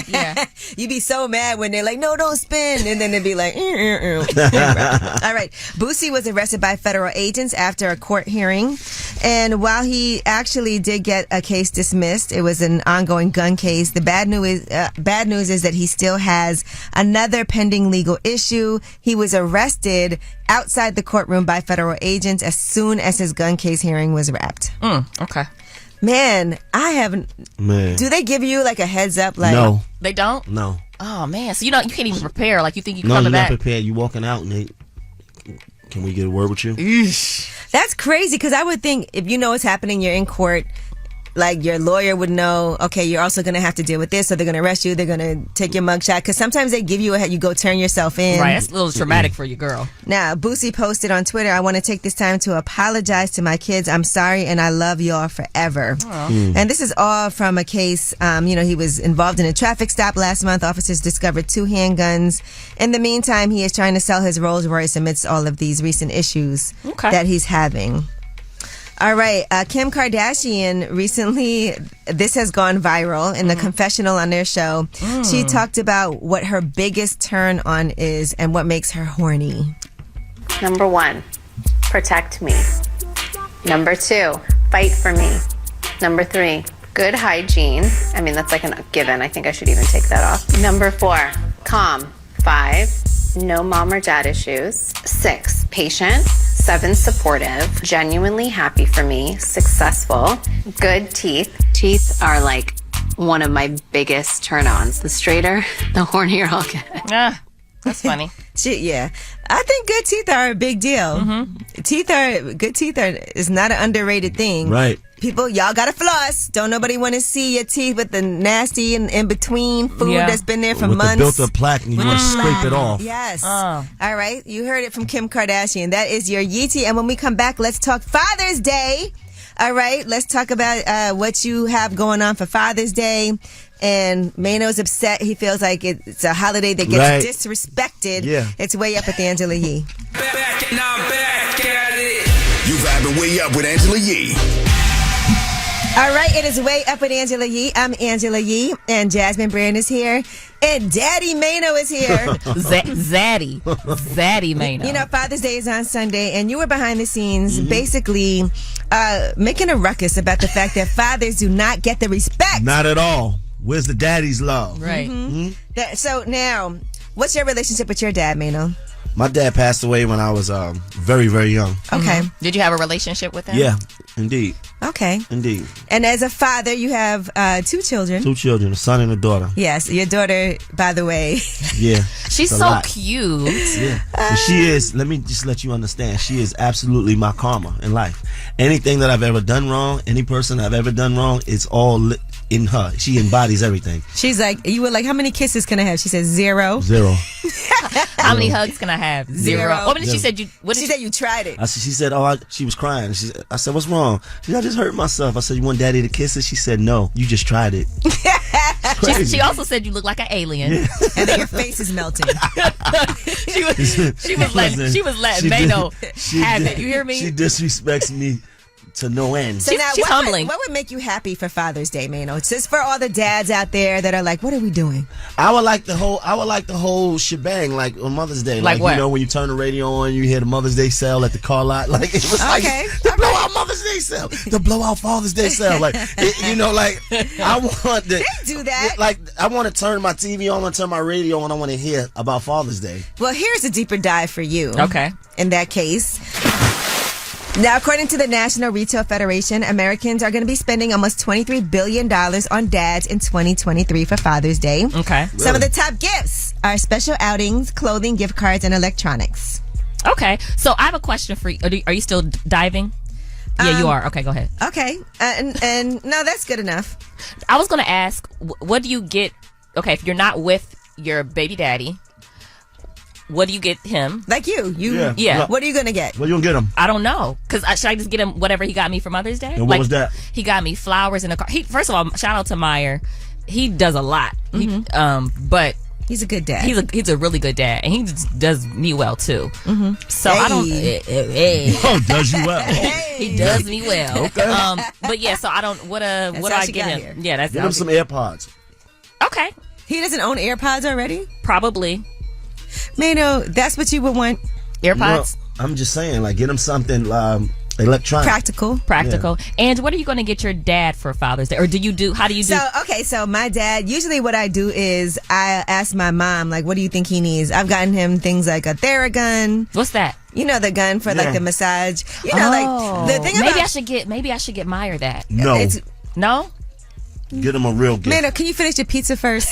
Yeah. You'd be so mad when they're like, no, don't spin. And then they'd be like, All right. Boosie was arrested by federal agents after a court hearing. And while he actually did get a case dismissed, it was an ongoing gun case. The bad news is that he still has another pending legal issue. He was arrested outside the courtroom by federal agents as soon as his gun case hearing was wrapped. Okay. Man, I haven't. Do they give you like a heads up? Like, no, they don't. No. Oh man, so you can't even prepare. Like you think No, coming you're back. not prepared. You walking out and can we get a word with you? That's crazy because I would think if you know what's happening, you're in court. Like your lawyer would know, okay, you're also going to have to deal with this, so they're going to arrest you, they're going to take your mugshot, because sometimes they give you you go turn yourself in. Right, that's a little traumatic for you, girl. Now, Boosie posted on Twitter, I want to take this time to apologize to my kids. I'm sorry, and I love y'all forever. And this is all from a case, he was involved in a traffic stop last month. Officers discovered 2 handguns. In the meantime, he is trying to sell his Rolls Royce amidst all of these recent issues that he's having. All right, Kim Kardashian recently, this has gone viral in the confessional on their show. She talked about what her biggest turn on is and what makes her horny. Number 1, protect me. Number 2, fight for me. Number 3, good hygiene. I mean, that's like a given. I think I should even take that off. Number 4, calm. 5, no mom or dad issues. 6, patient. 7, supportive, genuinely happy for me, successful, good teeth. Teeth are like one of my biggest turn-ons. The straighter, the hornier I'll get. That's funny. Yeah. I think good teeth are a big deal. Good teeth is not an underrated thing. Right. People, y'all gotta floss. Don't nobody want to see your teeth with the nasty and in between food that's been there for with months. With the built-up plaque, and you want to scrape it off. Yes. All right. You heard it from Kim Kardashian. That is your Yeetie. And when we come back, let's talk Father's Day. All right. Let's talk about what you have going on for Father's Day. And Mano's upset. He feels like it's a holiday that gets disrespected. Yeah. It's Way Up with Angela Yee. You vibing Way Up with Angela Yee. All right, it is Way Up with Angela Yee. I'm Angela Yee, and Jasmine Brand is here, and Daddy Mano is here. Zaddy Mano. You know, Father's Day is on Sunday, and you were behind the scenes basically making a ruckus about the fact that fathers do not get the respect. Not at all. Where's the daddy's love? Right. So now, what's your relationship with your dad, Mano? My dad passed away when I was very, very young. Okay. Did you have a relationship with him? Yeah, indeed. Okay. Indeed. And as a father, you have 2 children. 2 children, a son and a daughter. Yes, your daughter, by the way. Yeah. She's so cute. Yeah. But she is, let me just let you understand, she is absolutely my karma in life. Anything that I've ever done wrong, any person I've ever done wrong, it's all in her. She embodies everything. She's like, you were like, how many kisses can I have? She said 0. 0. How many hugs can I have? 0. What did she said? She said you tried it. She said, she was crying. I said, what's wrong? She said, I just hurt myself. I said, you want daddy to kiss her? She said, no, you just tried it. She also said you look like an alien. Yeah. And then your face is melting. she was letting Mano have it. You hear me? She disrespects me to no end. So now, she's humbling. What would make you happy for Father's Day, Mano? It's just for all the dads out there that are like, what are we doing? I would like the whole shebang, like on Mother's Day. Like what? You know, when you turn the radio on, you hear the Mother's Day sale at the car lot. Like it was like the blowout Mother's Day sale, the blowout Father's Day sale. Like I want They do that. Like I want to turn my TV on, I want to turn my radio on. I want to hear about Father's Day. Well, here's a deeper dive for you. Okay. In that case. Now, according to the National Retail Federation, Americans are going to be spending almost $23 billion on dads in 2023 for Father's Day. Okay. Really? Some of the top gifts are special outings, clothing, gift cards, and electronics. Okay. So I have a question for you. Are you still diving? Yeah, you are. Okay, go ahead. Okay. And no, that's good enough. I was going to ask, what do you get? Okay, if you're not with your baby daddy, what do you get him? Like you. Yeah. What are you going to get? What are you going to get him? I don't know. Because should I just get him whatever he got me for Mother's Day? And what was that? He got me flowers in a car. First of all, shout out to Meyer. He does a lot. But he's a good dad. He's a really good dad. And he just does me well, too. So I don't... Oh, does you well. He does me well. Okay. But yeah, so I don't... What do I get him? Yeah, get him some AirPods. Okay. He doesn't own AirPods already? Probably. Mano, that's what you would want? AirPods? No, I'm just saying, like, get him something electronic. Practical. Yeah. And what are you going to get your dad for Father's Day? Or how do you do? So my dad, usually what I do is I ask my mom, like, what do you think he needs? I've gotten him things like a Theragun. What's that? You know, the gun for like the massage. You know, like the thing maybe I should get Meyer that. No. No? Get him a real gift. Mano, can you finish your pizza first?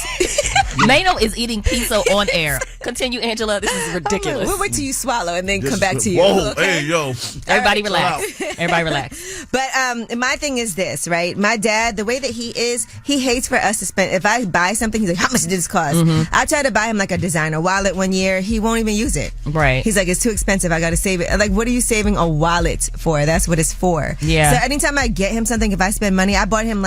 Mano is eating pizza on air. Continue, Angela. This is ridiculous. We'll wait till you swallow and then come back to you. Whoa, okay? hey, yo. Everybody relax. Everybody relax. But my thing is this, right? My dad, the way that he is, he hates for us to spend. If I buy something, he's like, how much did this cost? I tried to buy him like a designer wallet one year. He won't even use it. Right. He's like, it's too expensive. I got to save it. Like, what are you saving a wallet for? That's what it's for. Yeah. So anytime I get him something, if I spend money, I bought him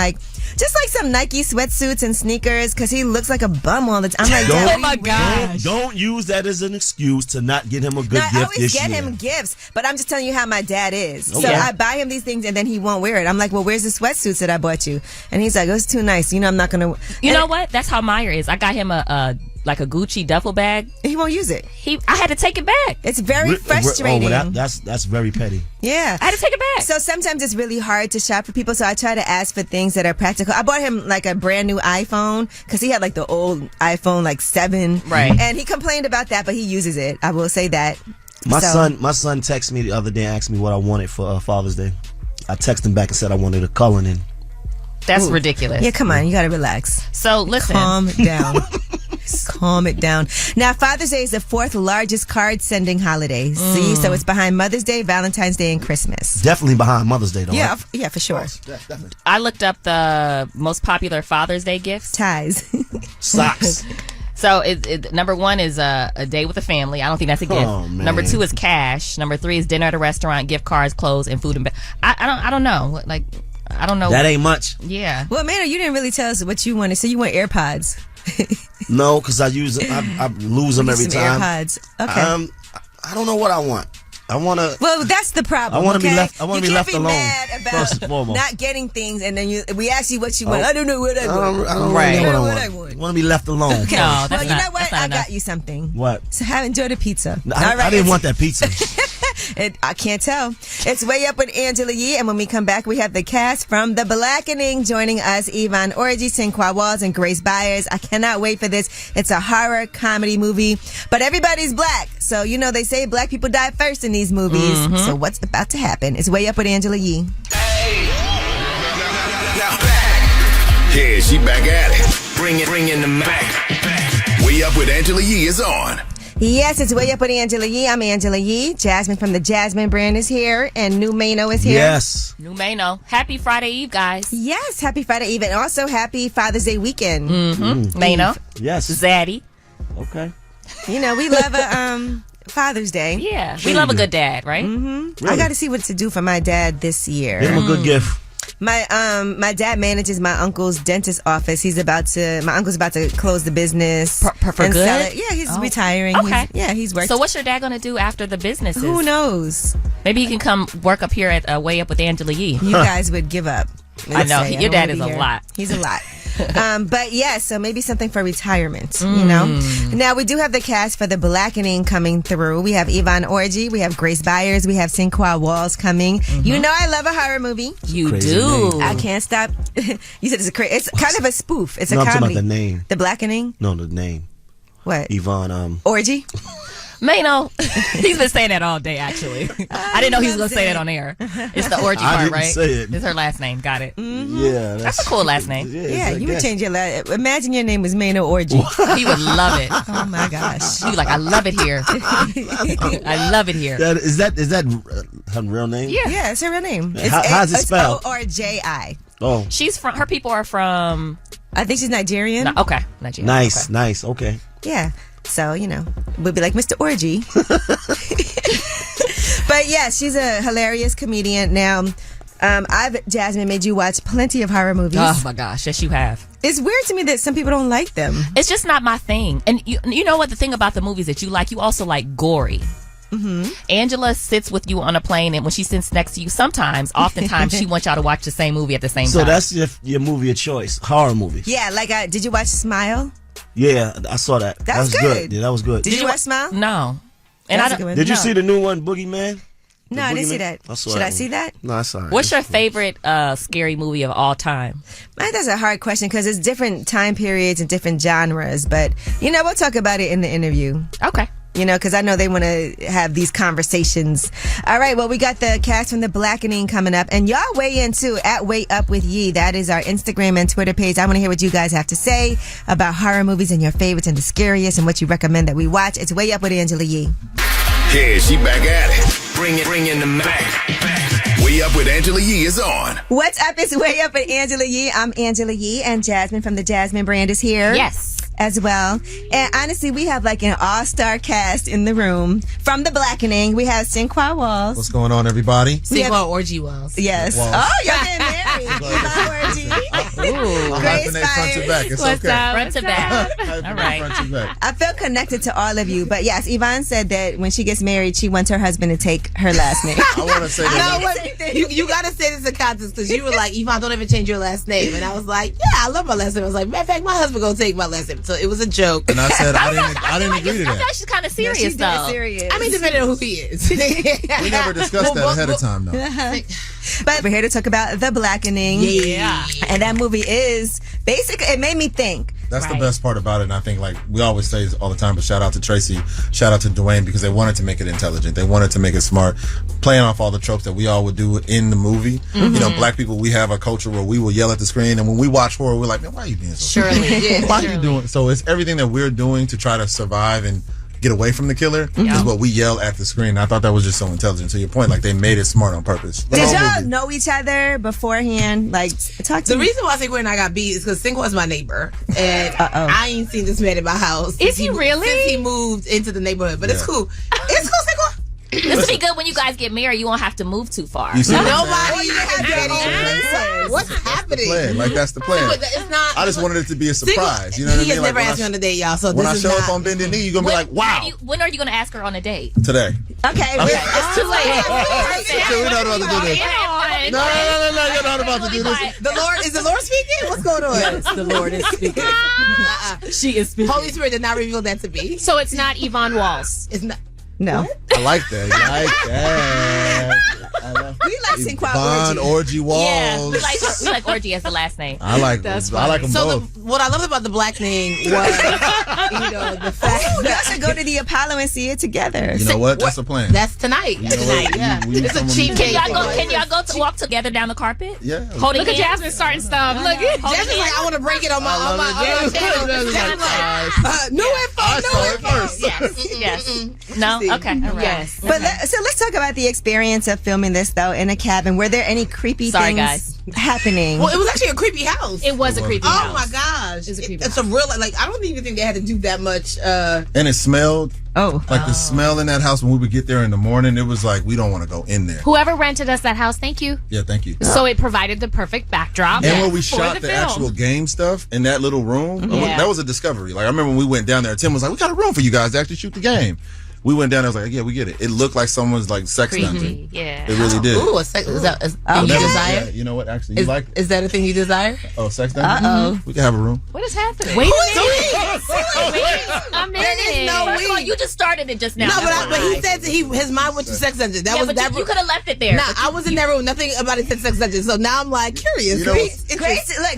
just some Nike sweatsuits and sneakers because he looks like a bum all the time. I'm like, oh my gosh. Don't use that as an excuse to not get him a good gift this year. I always get him gifts, but I'm just telling you how my dad is. Okay. So I buy him these things and then he won't wear it. I'm like, well, where's the sweatsuits that I bought you? And he's like, oh, it's too nice. You know, I'm not going to. You know what? That's how Meyer is. I got him a Gucci duffel bag. He won't use it. I had to take it back. It's very frustrating. That's very petty. Yeah. I had to take it back. So sometimes it's really hard to shop for people. So I try to ask for things that are practical. I bought him like a brand new iPhone because he had like the old iPhone 7. Right. And he complained about that, but he uses it. I will say that. My son texted me the other day and asked me what I wanted for Father's Day. I texted him back and said I wanted a Cullinan. That's ridiculous. Yeah, come on. You got to relax. So, listen. Calm down. Calm it down. Now, Father's Day is the 4th largest card sending holiday. See, so it's behind Mother's Day, Valentine's Day, and Christmas. Definitely behind Mother's Day, though. Yeah, right? yeah, for sure. Definitely. I looked up the most popular Father's Day gifts. Ties. Socks. So number 1 is a day with the family. I don't think that's a gift. Oh, man. Number 2 is cash. Number 3 is dinner at a restaurant, gift cards, clothes, and food and I don't know. Like, I don't know. That ain't much. Yeah. Well, Mano, you didn't really tell us what you wanted. So you want AirPods? No, because I lose them every Some time. AirPods. Okay. I don't know what I want. I want to. Well, that's the problem. I want to okay? be left. I want to be left You alone. can't be mad about First and foremost. not getting things, and then we ask you what you want. I don't know what I want. I don't Right. know what I want. I want to be left alone. Okay. No, that's well, you not- know what? that's not I enough. got you something. What? So enjoy the pizza. I didn't want that pizza. I can't tell. It's Way Up with Angela Yee, and when we come back, we have the cast from The Blackening joining us: Yvonne Orji, Sinqua Walls, and Grace Byers. I cannot wait for this. It's a horror comedy movie, but everybody's black, so you know they say black people die first in these movies. So what's about to happen? It's Way Up with Angela Yee. Yeah, she back at it. Bring in the Mac. Way Up with Angela Yee is on. Yes, it's Way Up with Angela Yee. I'm Angela Yee. Jasmine from the Jasmine brand is here, and New Mano is here. Yes. New Mano. Happy Friday Eve, guys. Yes, happy Friday Eve, and also happy Father's Day weekend. Mano. Yes. Zaddy. Okay. You know, we love a Father's Day. Yeah. We love a good dad, right? I Really? got to see what to do for my dad this year. Give him a good gift. My dad manages my uncle's dentist office. My uncle's about to close the business For and good? sell it. Yeah, he's retiring. Okay. He's working. So what's your dad going to do after the businesses? Who knows? Maybe he can come work up here at Way Up with Angela Yee. You guys would give up. I know. Let's say. Your don't dad wanna is be a here. lot. He's a lot. But yeah, so maybe something for retirement, you know? Now, we do have the cast for The Blackening coming through. We have Yvonne Orji, we have Grace Byers, we have Sinqua Walls coming. You know I love a horror movie. You Crazy do. name. I can't stop. You said it's kind of a spoof. It's a No, I'm talking comedy. about the name. The Blackening? No, the name. What? Yvonne. Orgy? Mano, he's been saying that all day, actually. I didn't know he was going to say that on air. It's the orgy I part, didn't right? say it. It's her last name. Got it. Yeah. That's a cool last name. Yeah, you would change your last. Imagine your name was Mano Orgy. He would love it. Oh my gosh. He was like, I love it here. I love it here. Is that her real name? Yeah. Yeah, it's her real name. How's it spelled? It's O-R-J-I. Oh. Her people are from. I think she's Nigerian. No, okay. Nigeria. Nice. Okay. Yeah. So, you know, we'll be like Mr. Orgy. But yeah, she's a hilarious comedian. Now, Jasmine, made you watch plenty of horror movies. Oh my gosh, yes you have. It's weird to me that some people don't like them. It's just not my thing. And you know what? The thing about the movies that you also like gory. Angela sits with you on a plane, and when she sits next to you, oftentimes she wants y'all to watch the same movie at the same time. So that's your movie of choice, horror movies. Yeah, like, did you watch Smile? Yeah, I saw that. That was good. Yeah, that was good. Did you watch Smile? No. And That's a good one. Did you No. see the new one, Boogeyman? No, I didn't see that. I saw Should that I one. see that? No, I saw it. What's your favorite scary movie of all time? Man, that's a hard question because it's different time periods and different genres. But, you know, we'll talk about it in the interview. Okay. You know, because I know they want to have these conversations. All right, well, we got the cast from The Blackening coming up. And y'all weigh in, too, at Way Up With Yee. That is our Instagram and Twitter page. I want to hear what you guys have to say about horror movies and your favorites and the scariest and what you recommend that we watch. It's Way Up With Angela Yee. Yeah, she back at it. Bring in the Mac. Way Up with Angela Yee is on. What's up? It's Way Up with Angela Yee. I'm Angela Yee, and Jasmine from the Jasmine brand is here. Yes. As well. And honestly, we have like an all-star cast in the room. From The Blackening, we have Sinqua Walls. What's going on, everybody? Sinqua Orgy Walls. Yes. Walls. Oh, y'all getting married. I'm Grace hyphenating front to back. It's What's okay. up? Front to back. All right. Front to back. I feel connected to all of you. But yes, Yvonne said that when she gets married, she wants her husband to take her last name. I want to say that. No, what, you got to say this in context because you were like, Yvonne, don't ever change your last name. And I was like, yeah, I love my last name. I was like, matter of fact, my husband going to take my last name. So it was a joke. And I said I didn't agree to I feel that. like she's kind of serious, she's dead though. serious. I mean, depending on who he is. We never discussed that ahead of time, though. But we're here to talk about The Blackening. Yeah. And that movie is basically, it made me think. That's the best part about it. And I think, like we always say all the time, but shout out to Tracy, shout out to Dwayne, because they wanted to make it intelligent. They wanted to make it smart, playing off all the tropes that we all would do in the movie. You know, black people, we have a culture where we will yell at the screen, and when we watch horror, we're like, man, why are you being so Shirley. why are you doing? So it's everything that we're doing to try to survive and get away from the killer is what we yell at the screen. I thought that was just so intelligent. To your point, like they made it smart on purpose. Did y'all know each other beforehand? Like, talk to The me. reason why Cinco and I got beat is because Cinco is my neighbor, and I ain't seen this man in my house. Is he really? Since he moved into the neighborhood, but it's cool. It's cool, Cinco. This will be good when you guys get married. You won't have to move too far. You see what I'm Nobody has What's happening? plan. Like that's the plan. But it's not. I just wanted it to be a surprise. You know what I mean? He has Like, never asked me on a date, y'all. So when I this show is up not. on bended knee, you're gonna be like, wow. When are you going to ask her on a date? Today. Okay, it's too late. So we're not about to do this. No, you're not about to do this. Is the Lord speaking? What's going on? Yes, the Lord is speaking. She is speaking. Holy Spirit did not reveal that to me. So it's not Yvonne Walls. It's not. No. I like that. I like that. We like Cinqua Von Orgy Walls. Yeah, we like Orgy as the last name. I like them So both. what I loved about the Blackening was, the fact Y'all should go to the Apollo and see it together. You know what? That's the plan. That's tonight. You know what? Yeah. We It's a come cheap on date. Can y'all go to walk together down the carpet? Yeah. Holding Look at hands? Jasmine starting stuff. Look at Jasmine's like, I want to break it on my channel. Jasmine's like, new info, I saw it first. Yes. No? Okay. All right. Yes. But so let's talk about the experience of filming this, though, in a cabin. Were there any creepy Sorry, things guys. happening? Well, it was actually a creepy house. It was a creepy house. Oh my gosh. It's a creepy It's a real, like, I don't even think they had to do that much. And it smelled. Like the smell in that house when we would get there in the morning, it was like, we don't want to go in there. Whoever rented us that house, thank you. Yeah, thank you. So it provided the perfect backdrop. And when we for shot the film. actual game stuff in that little room, Yeah. that was a discovery. Like, I remember when we went down there, Tim was like, we got a room for you guys to actually shoot the game. We went down there, I was like, yeah, we get it. It looked like someone's like sex dungeon. Yeah. It really did. Ooh, a sex, is that a thing you That was- desire? yeah, you know what? Actually, you like it? Is that a thing you desire? Oh, sex dungeon? We can have a room. What is happening? Wait a minute. a minute. There is no First of all, way. you just started it just now. No, That's but he why. said his mind went to sex dungeon. That Yeah, was but that. you could have left it there. Nah, but I was in that room. Nothing about it said sex dungeon. So now I'm like curious. You know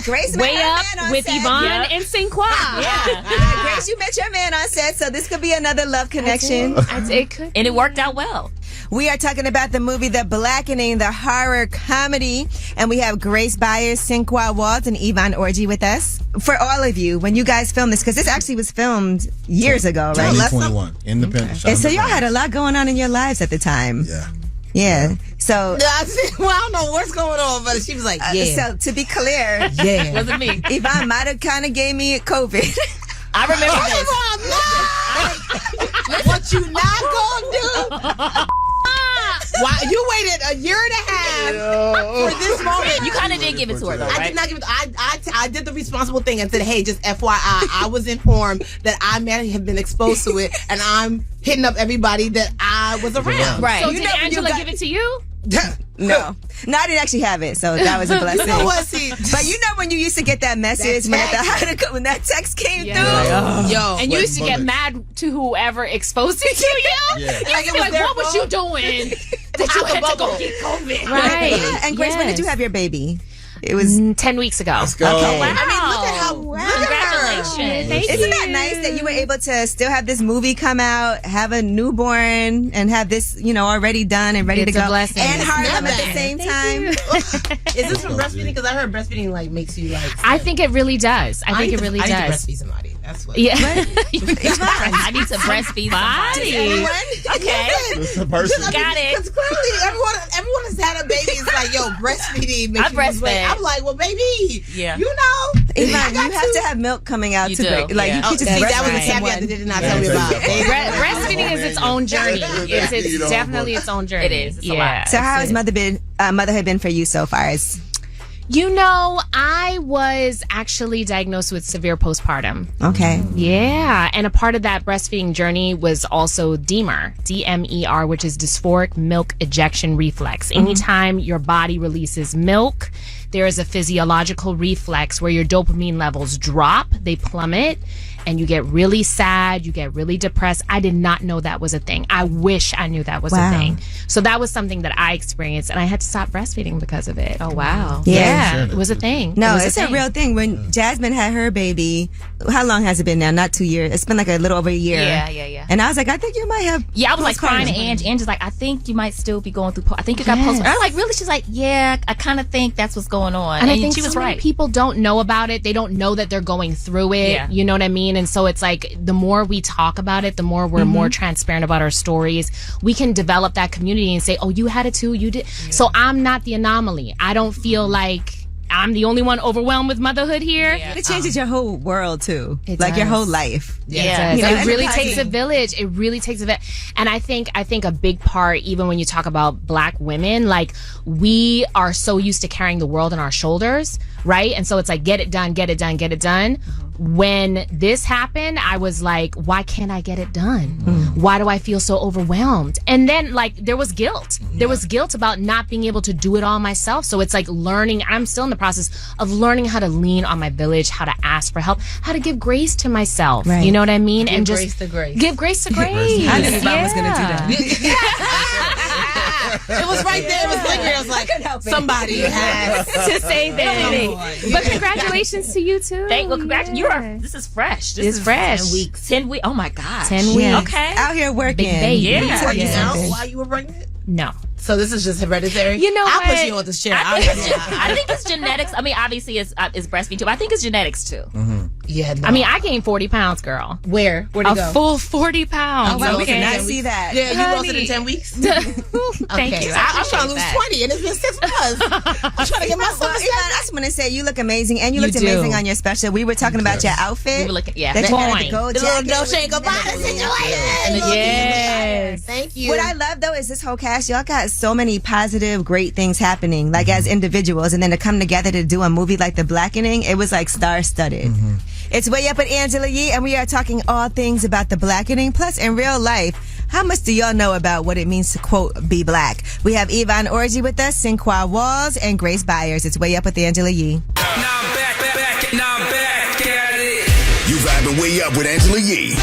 Grace met Way her up man on with set. Yvonne Yep. and Cinqua. Yeah, Grace, you met your man on set, so this could be another love connection. It could. And it worked out well. We are talking about the movie The Blackening, the horror comedy, and we have Grace Byers, Cinqua Walls, and Yvonne Orgy with us. For all of you, when you guys filmed this, because this actually was filmed years ago, right? 2021. Independent. And so y'all had a lot going on in your lives at the time. Yeah. Yeah. So, I don't know what's going on, but she was like, yeah. so to be clear, Yeah. Wasn't me. Yvonne might have kind of gave me COVID. I remember this. What you not gonna do? Why you waited a year and a half for this moment? You kind of did give it to her, though, I right? did not give it. I did the responsible thing and said, "Hey, just FYI, I was informed that I may have been exposed to it, and I'm hitting up everybody that I was around." Right. So You did know when Angela you got- give it to you? No, I didn't actually have it, so that was a blessing. You know what? See, But you know when you used to get that message when that text came through? yo, And you used to get mad to whoever exposed it to you. Yeah. like it was Like, their what was you fault. doing that you had to go get COVID? Right. Yeah, and Grace, when did you have your baby? It was 10 weeks ago. Let's go. Okay. Wow. I mean, look at how Congratulations. Thank Isn't that you. nice that you were able to still have this movie come out, have a newborn, and have this, already done and ready It's to a go, blessing. and It's Harlem not at the bad. same time? Is this from breastfeeding? Because I heard breastfeeding like makes you like. I think it really does. I think it really I need to does. breastfeed somebody. That's what. Yeah. I need to breastfeed somebody. Okay. It's a person. Got it. Because clearly everyone has had a baby. It's like, yo, breastfeeding makes I you lose weight. breastfed. I'm like, well, baby, Yeah. you know, Yvonne, you have to have milk coming out You to do, break. Like, yeah. you can't just see, breastfeed that was a someone. caveat that they did not tell me about. Breastfeeding is its own journey. It's definitely its own journey. It is. It's a lot. So how has motherhood been for you so far? I was actually diagnosed with severe postpartum. Okay. Yeah. And a part of that breastfeeding journey was also DMER, DMER, which is dysphoric milk ejection reflex. Anytime your body releases milk, there is a physiological reflex where your dopamine levels drop, they plummet, and you get really sad, you get really depressed. I did not know that was a thing. I wish I knew that was a thing. So that was something that I experienced, and I had to stop breastfeeding because of it. Oh, wow. Yeah, it was a thing. No, it's a real thing. When Jasmine had her baby, how long has it been now? Not 2 years. It's been like a little over a year. Yeah. And I was like, I think you might have. Yeah, I was like crying to Ange. Ange is like, I think you might still be going through. I think you got postpartum. I'm like, really? She's like, yeah, I kind of think that's what's going on. And I think she was right. People don't know about it. They don't know that they're going through it. Yeah. You know what I mean? And so it's like, the more we talk about it, the more we're more transparent about our stories. We can develop that community and say, oh, you had it too, you did. Yeah. So I'm not the anomaly. I don't feel like I'm the only one overwhelmed with motherhood here. Yeah. It changes your whole world too. It like does. your whole life. Yeah. You know, it really takes a village. It really takes a village. And I think a big part, even when you talk about Black women, like we are so used to carrying the world on our shoulders, right? And so it's like, get it done, get it done, get it done. When this happened, I was like, why can't I get it done? Why do I feel so overwhelmed? And then like there was guilt. There was guilt about not being able to do it all myself. So it's like learning. I'm still in the process of learning how to lean on my village, how to ask for help, how to give grace to myself. Right. You know what I mean? Give and grace just to grace. give grace to grace. I knew I was going to do that. It was right there. It was lingering. I was like, somebody has to say that. But congratulations to you too. Well, congratulations. This is fresh. This is fresh. 10 weeks. 10 weeks. Oh my God. 10 weeks. Okay. Out here working. Big baby. Yeah. Were you out while you were pregnant? No. So this is just hereditary? You know I'll what? put you on this chair. I think it's genetics. I mean, obviously it's breastfeeding too, but I think it's genetics too. Yeah, no. I mean, I gained 40 pounds, girl. Where'd it go? A full 40 pounds. Oh, wow, we okay. cannot see that. Yeah, you Honey. lost it in 10 weeks? Thank you. I'm trying to lose 20 and it's been 6 months. I'm trying to get myself Well, Ivan, I just want to say you look amazing, and you looked amazing on your special. We were talking about your outfit. We were looking, yeah. That you had the point. gold the little jacket. Dolce & Gabbana situation. Yes. Thank you. What I love though is this whole cast. Y'all got so many positive, great things happening, like as individuals, and then to come together to do a movie like The Blackening, it was like star-studded. It's Way Up with Angela Yee, and we are talking all things about The Blackening. Plus, in real life, how much do y'all know about what it means to, quote, be black? We have Yvonne Orji with us, Sinqua Walls, and Grace Byers. It's Way Up with Angela Yee. Now I'm back at it. You vibing Way Up with Angela Yee.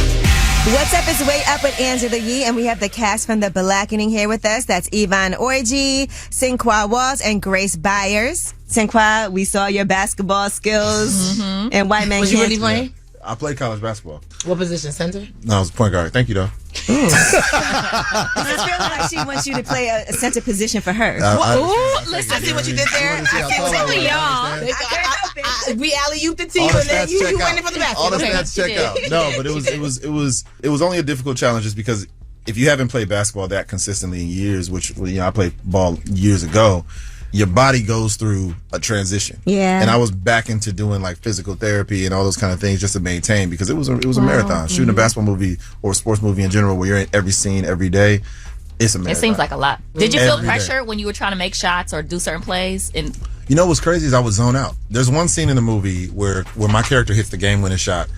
What's up? It's Way Up with Angela Yee, and we have the cast from The Blackening here with us. That's Yvonne Orji, Sinqua Walls, and Grace Byers. Sinqua, we saw your basketball skills and White Man Was you really playing? I played college basketball. What position? Center? No, I was a point guard. Thank you, though. This feels like she wants you to play a center position for her. Listen, I see what you did there. We alley-ooped it to you, All the and then stats you check went out. in for the basket. All the Okay. stats check out. No, but it was only a difficult challenge just because if you haven't played basketball that consistently in years, which I played ball years ago, your body goes through a transition. Yeah. And I was back into doing like physical therapy and all those kind of things just to maintain, because it was a marathon. Shooting a basketball movie or a sports movie in general where you're in every scene every day, it's a marathon. It seems like a lot. Did you feel Every pressure day. when you were trying to make shots or do certain plays? And You know what's crazy is I would zone out. There's one scene in the movie where my character hits the game-winning shot,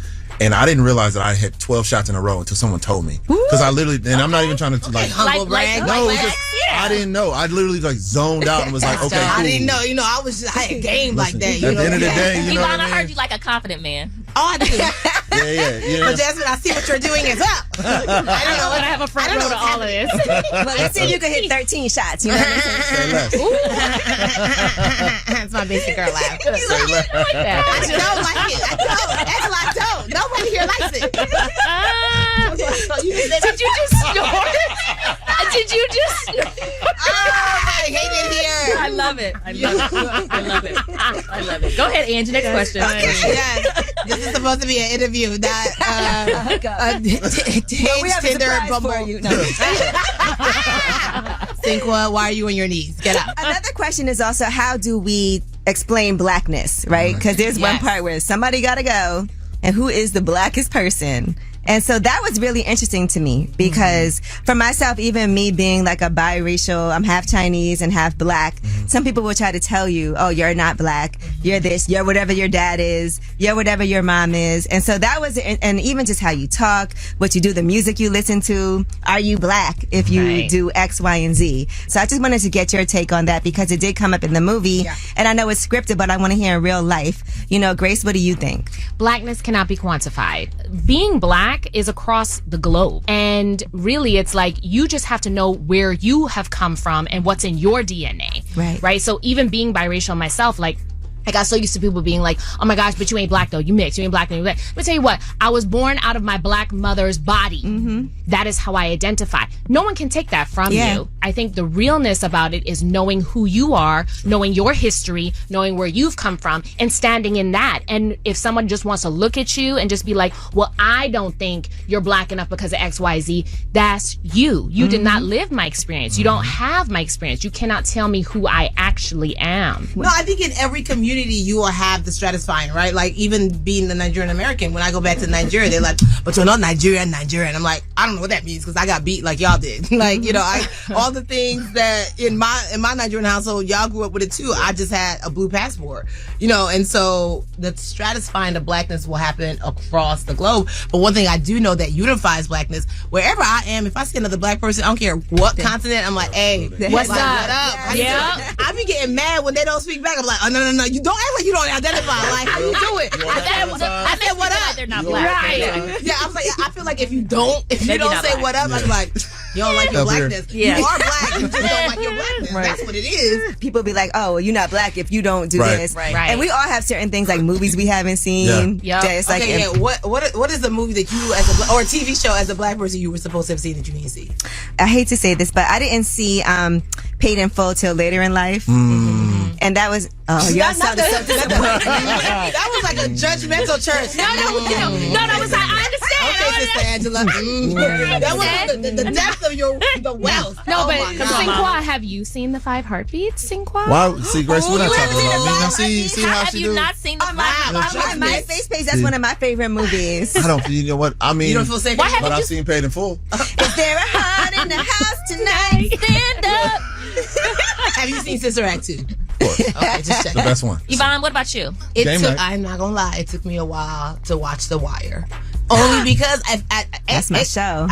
and I didn't realize that I had 12 shots in a row until someone told me. Because I literally, and I'm not even trying to Humble brag. no, it was just, I didn't know. I literally like zoned out and was like, okay, cool. I didn't know. You know, I had game like that. At the end of the day, you know Yvonne, what I I mean? heard you like a confident man. Oh, I do. Yeah. But Jasmine, I see what you're doing is up. I don't know. I have a front row to all of this. Well, let's see if you can hit 13 shots. You know what I'm saying? Say less. That's my basic girl laugh. Say less. I don't like it. I don't. That's why I don't. Nobody here likes it. Did you just snort? Did you just snort? I hate it here. I love it. I love it. Go ahead, Angie. Next question. Yes. This is supposed to be an interview, not We have a Tinder, surprise Bumble. for you. No. Sinqua, why are you on your knees? Get up. Another question is also, how do we explain blackness, right? Because there's one part where somebody got to go, and who is the blackest person? And so that was really interesting to me because for myself, even me being like a biracial, I'm half Chinese and half black, some people will try to tell you, oh, you're not black. you're this, you're whatever your dad is, you're whatever your mom is. And so that was, and even just how you talk, what you do, the music you listen to, are you black if you do X, Y, and Z? So I just wanted to get your take on that because it did come up in the movie. Yeah. And I know it's scripted, but I want to hear in real life. You know, Grace, what do you think? Blackness cannot be quantified. Being black is across the globe. And really, it's like you just have to know where you have come from and what's in your DNA. Right? So even being biracial myself, like, I got so used to people being like, oh my gosh, but you ain't black though. You mixed. You ain't black. Let me tell you what. I was born out of my black mother's body. Mm-hmm. That is how I identify. No one can take that from you. I think the realness about it is knowing who you are, knowing your history, knowing where you've come from, and standing in that. And if someone just wants to look at you and just be like, well, I don't think you're black enough because of X, Y, Z, that's you. You did not live my experience. You don't have my experience. You cannot tell me who I actually am. No, I think in every community you will have the stratifying, right? Like even being the Nigerian American, when I go back to Nigeria, they're like, but you're not Nigerian. I'm like, I don't know what that means because I got beat like y'all did. Like, you know, all the things that in my Nigerian household, y'all grew up with it too. I just had a blue passport, you know, and so the stratifying of blackness will happen across the globe. But one thing I do know that unifies blackness, wherever I am, if I see another black person, I don't care what continent, I'm like, hey, what's up? Yeah. I be getting mad when they don't speak back. I'm like, oh, no, you don't act like you don't identify. Like, how you do it? I said what up? They're not black. Right. Yeah, I'm like, I feel like if you don't say black. What up, I'm like, you don't like your blackness. You are black, you just don't like your blackness. That's what it is. People be like, oh, well, you're not black if you don't do this. Right. And we all have certain things like movies we haven't seen. Yeah. It's like, what is the movie that you as or a TV show as a black person you were supposed to have seen that you didn't see? I hate to say this, but I didn't see Paid in Full till later in life. And that was y'all sounded so disappointed. That was like a judgmental church. No, it's like, I understand. Okay, Sister Angela. That was the depth of the wealth. No, but Sinqua, have you seen the 5 Heartbeats, Sinqua? Why? See, Grace, we're not talking about me. Now, see how she do. Have you not seen the 5 Heartbeats? My face, that's one of my favorite movies. I don't. You know what? I mean, you don't feel safe. But I've seen Paid in Full. Is there a heart in the house tonight? Stand up. Have you seen Sister Act 2? Okay, just check. The best one. Yvonne, what about you? I'm not gonna lie, it took me a while to watch The Wire. Only because that's my show.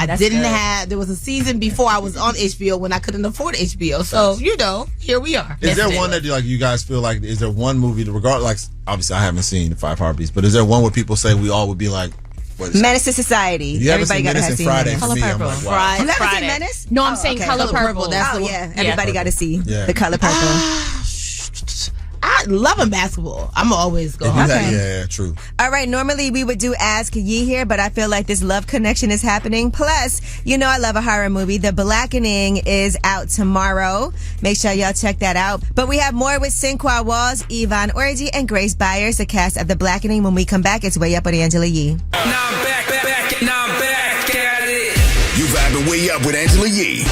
There was a season before I was on HBO when I couldn't afford HBO. So, you know, here we are. Is there one that you guys feel like, is there one movie that like, obviously I haven't seen the 5 Heartbeats, but is there one where people say we all would be like, Menace to Society. You Everybody got to have seen Friday Menace. For me, I'm like, wow. You never seen Menace? No, I'm saying Color Purple. That's the one. Everybody got to see the Color Purple. I love basketball. I'm always going. Yeah, true. All right, normally we would do Ask Ye here, but I feel like this love connection is happening. Plus, you know I love a horror movie. The Blackening is out tomorrow. Make sure y'all check that out. But we have more with Sinqua Walls, Yvonne Orji, and Grace Byers, the cast of The Blackening. When we come back, it's Way Up with Angela Yee. Now I'm back at it. You vibing Way Up with Angela Yee.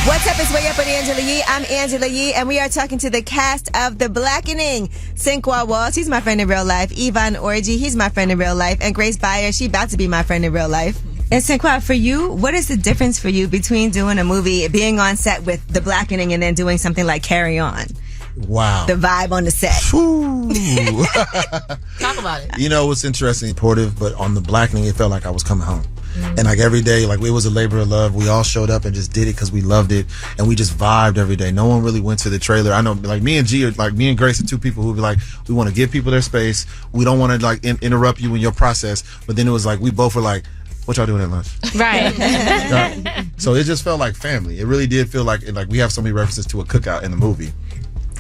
What's up? It's Way Up with Angela Yee. I'm Angela Yee, and we are talking to the cast of The Blackening. Sinqua Walls, he's my friend in real life. Yvonne Orji, he's my friend in real life. And Grace Byers, she about to be my friend in real life. And Sinqua, for you, what is the difference for you between doing a movie, being on set with The Blackening, and then doing something like Carry On? Wow. The vibe on the set. Talk about it. You know, it's interesting, supportive, but on The Blackening, it felt like I was coming home. And like every day, like it was a labor of love. We all showed up and just did it because we loved it, and we just vibed every day. No one really went to the trailer. I know, like me and G, me and Grace are two people who be like, we want to give people their space. We don't want to like interrupt you in your process. But then it was like we both were like, what y'all doing at lunch? Right. So it just felt like family. It really did feel like we have so many references to a cookout in the movie.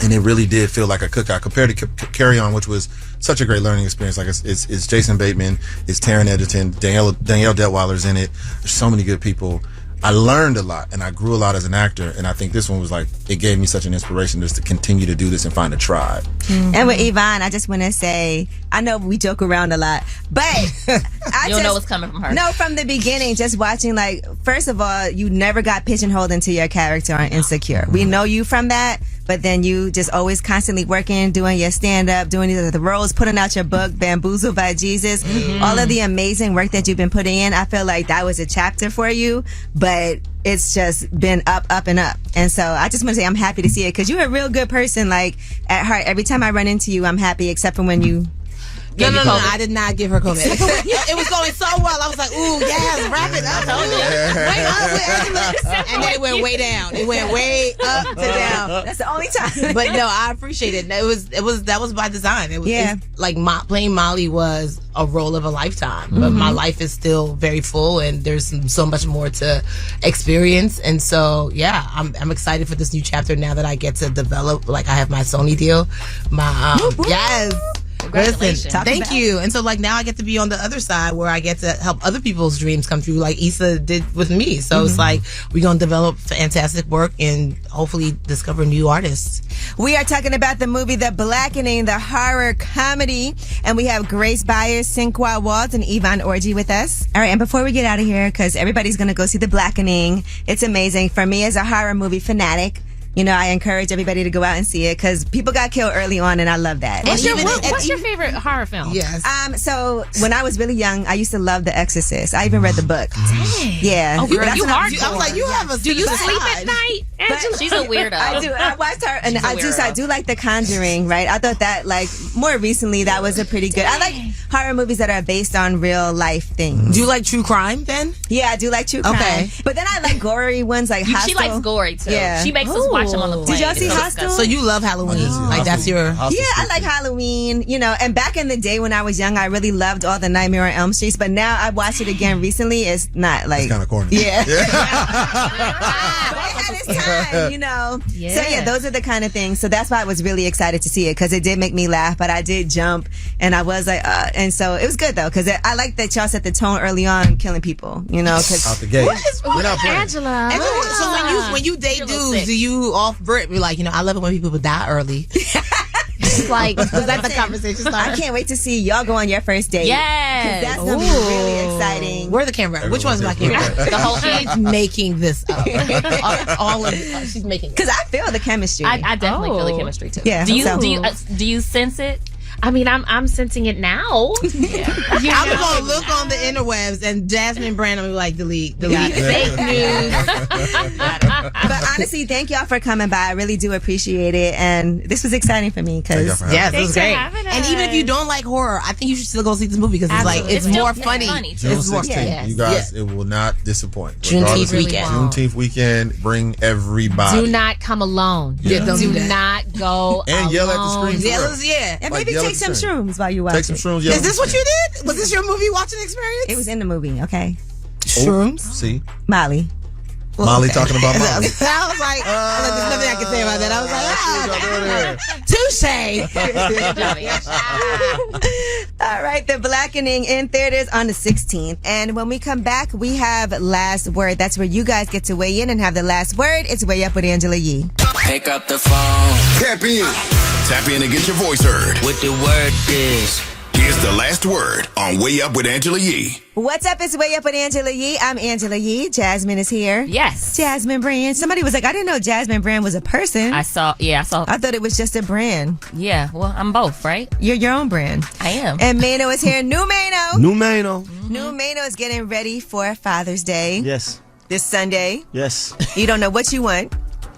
And it really did feel like a cookout compared to Carry On, which was such a great learning experience. Like it's Jason Bateman, it's Taron Egerton, Danielle Detweiler's in it. There's so many good people. I learned a lot and I grew a lot as an actor. And I think this one was like, it gave me such an inspiration just to continue to do this and find a tribe. And with Yvonne, I just want to say, I know we joke around a lot, but you don't know what's coming from her. No, from the beginning, just watching, like, first of all, you never got pigeonholed into your character on Insecure. We know you from that, but then you just always constantly working, doing your stand-up, doing the roles, putting out your book, Bamboozled by Jesus. All of the amazing work that you've been putting in, I feel like that was a chapter for you, but it's just been up, and up. And so I just want to say I'm happy to see it because you're a real good person, like, at heart. Every time I run into you, I'm happy, except for when you... No, I did not give her COVID. It was going so well. I was like, ooh, yes, wrap it up. Way up with Angela. And then it went way down. It went way up to down. That's the only time. But no, I appreciate it. That was by design. It's like playing Molly was a role of a lifetime. But my life is still very full and there's so much more to experience. And so, yeah, I'm excited for this new chapter now that I get to develop. Like, I have my Sony deal. Yes. Congratulations. Listen, thank you. And so, like, now I get to be on the other side where I get to help other people's dreams come true, like Issa did with me. So it's like we're going to develop fantastic work and hopefully discover new artists. We are talking about the movie The Blackening, the horror comedy. And we have Grace Byers, Sinqua Waltz, and Yvonne Orji with us. All right, and before we get out of here, because everybody's going to go see The Blackening, it's amazing. For me, as a horror movie fanatic, you know, I encourage everybody to go out and see it because people got killed early on, and I love that. What's your favorite horror film? Yes. So when I was really young, I used to love The Exorcist. I even read the book. Dang. Yeah. Oh, girl, you hardcore. I was like, you have a. Do you sleep at night, Angela? She's a weirdo. I do. I watched her, and I do like The Conjuring. Right. I thought that, like, more recently that was a pretty good. I like horror movies that are based on real life things. Do you like true crime then? Yeah, I do like true crime. Okay. But then I like gory ones like Hostel. She likes gory too. Yeah. She makes us watch them on the plane. Did y'all see Hostel? So you love Halloween? Like that's your? Yeah, I like Halloween. You know, and back in the day when I was young, I really loved all the Nightmare on Elm Streets. But now I watched it again recently. It's not like it's kind of corny. Yeah. But it had its time, you know. Yeah. So yeah, those are the kind of things. So that's why I was really excited to see it because it did make me laugh. But I did jump, and I was like, and so it was good though because I like that y'all set the tone early on, killing people. You know, because out the gate. We're not playing. Angela. So when you date dudes, do you off Brit be like, you know, I love it when people die early. Like, was that the conversation started? I can't wait to see y'all go on your first date. Yes. That's going to be really exciting. Where the camera? Which one's my camera? The whole thing. She's making this up. All of it. She's making it. Because I feel the chemistry. I definitely feel the chemistry too. Yeah. Do you sense it? I mean, I'm sensing it now. Yeah. I'm going to look on the interwebs and Jasmine Brand will be like, delete. Fake news. But honestly, thank y'all for coming by. I really do appreciate it. And this was exciting for me because yes, it was great. And even if you don't like horror, I think you should still go see this movie because it's more funny. June 16th, you guys, it will not disappoint. Juneteenth weekend, bring everybody. Do not come alone. Yeah, do not go and alone. yell at the screen. Yeah. And maybe take some shrooms while you watch it. Take some shrooms. Is this what you did? Was this your movie watching experience? It was in the movie, okay? Shrooms? See? Molly. Molly talking about Molly. I was like, there's nothing I can say about that. I was like, touche. All right, The Blackening in theaters on the 16th. And when we come back, we have Last Word. That's where you guys get to weigh in and have the last word. It's Way Up with Angela Yee. Pick up the phone. Tap in. Tap in and get your voice heard. What the word is. Here's the last word on Way Up with Angela Yee. What's up? It's Way Up with Angela Yee. I'm Angela Yee. Jasmine is here. Yes. Jasmine Brand. Somebody was like, I didn't know Jasmine Brand was a person. I saw. I thought it was just a brand. Yeah, well, I'm both, right? You're your own brand. I am. And Mano is here. New Mano. New Mano. New Mano is getting ready for Father's Day. Yes. This Sunday. Yes. You don't know what you want.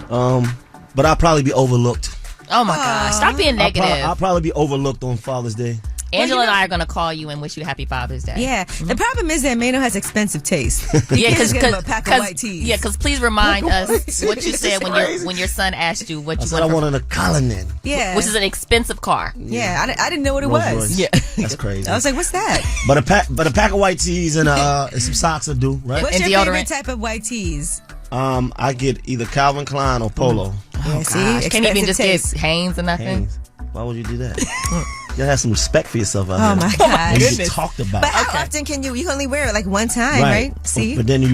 But I'll probably be overlooked. Oh my gosh. Stop being negative. I'll probably be overlooked on Father's Day. Angela and I are going to call you and wish you happy Father's Day. Yeah. The problem is that Mano has expensive taste. Yeah, because a pack of white teas. Yeah, because please remind us what you said when your son asked you what you said. I wanted a Cullinan. Yeah. Which is an expensive car. Yeah, I didn't know what it was. Yeah. That's crazy. I was like, what's that? But a pack of white teas and some socks will do, right? What's and your deodorant? favorite type of white teas? I get either Calvin Klein or Polo. Yeah, see? Can't even just get Hanes or nothing? Hanes. Why would you do that? You gotta have some respect for yourself out there. Oh my God. You talked about. But how often can you only wear it like one time, right? See? But then you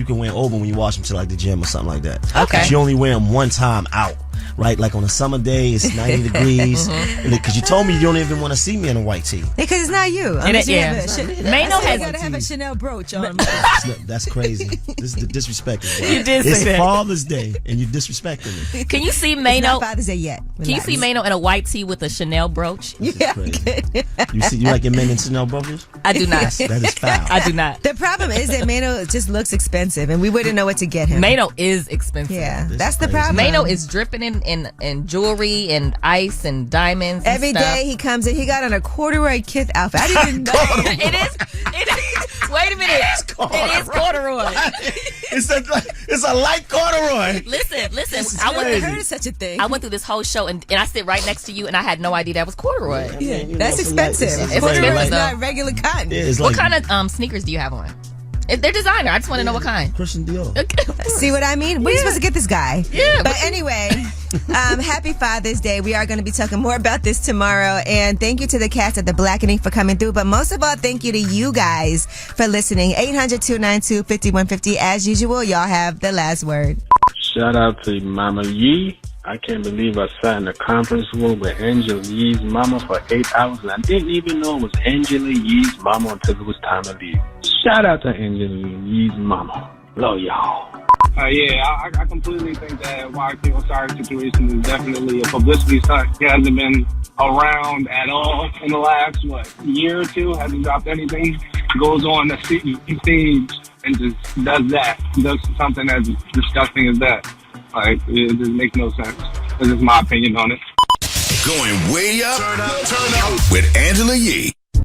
can wear it over when you wash them to like the gym or something like that. Okay. But you only wear them one time out. right? Like on a summer day, it's 90 degrees. Because you told me you don't even want to see me in a white tee. Because it's not you. Mano has gotta have a Chanel brooch on. That's crazy. This is the disrespect. You did say that. It's Father's Day, and you disrespecting me. Can you see Mano? It's not Father's Day yet. Can you see Mano in a white tee with a Chanel brooch? Yeah. You like your men in Chanel brooches? I do not. That is foul. I do not. The problem is that Mano just looks expensive, and we wouldn't know what to get him. Mano is expensive. Yeah, that's the problem. Mano is dripping in jewelry and ice and diamonds. And Every day he comes in, he got on a corduroy kith outfit. I didn't even know. It is. Wait a minute. It is corduroy. It's a light corduroy. Listen. I wouldn't have heard of such a thing. I went through this whole show and I sit right next to you and I had no idea that was corduroy. Yeah, that's expensive. It's Corduroy expensive. is not regular cotton. Yeah, What kind of sneakers do you have on? They're designer. I just want to know what kind. Christian Dior. See what I mean? We're supposed to get this guy. Yeah. But anyway, happy Father's Day. We are going to be talking more about this tomorrow. And thank you to the cast at the Blackening for coming through. But most of all, thank you to you guys for listening. 800-292-5150. As usual, y'all have the last word. Shout out to Mama Yee. I can't believe I sat in a conference room with Angela Yee's mama for 8 hours, and I didn't even know it was Angela Yee's mama until it was time to leave. Shout out to Angela Yee's mama. Love y'all. I completely think that YK Osiris situation is definitely a publicity stunt. He hasn't been around at all in the last, year or two. Hasn't dropped anything. Goes on the stage and just does that. Does something as disgusting as that. Like, it just makes no sense. This is my opinion on it. Going way up, turn up with Angela Yee.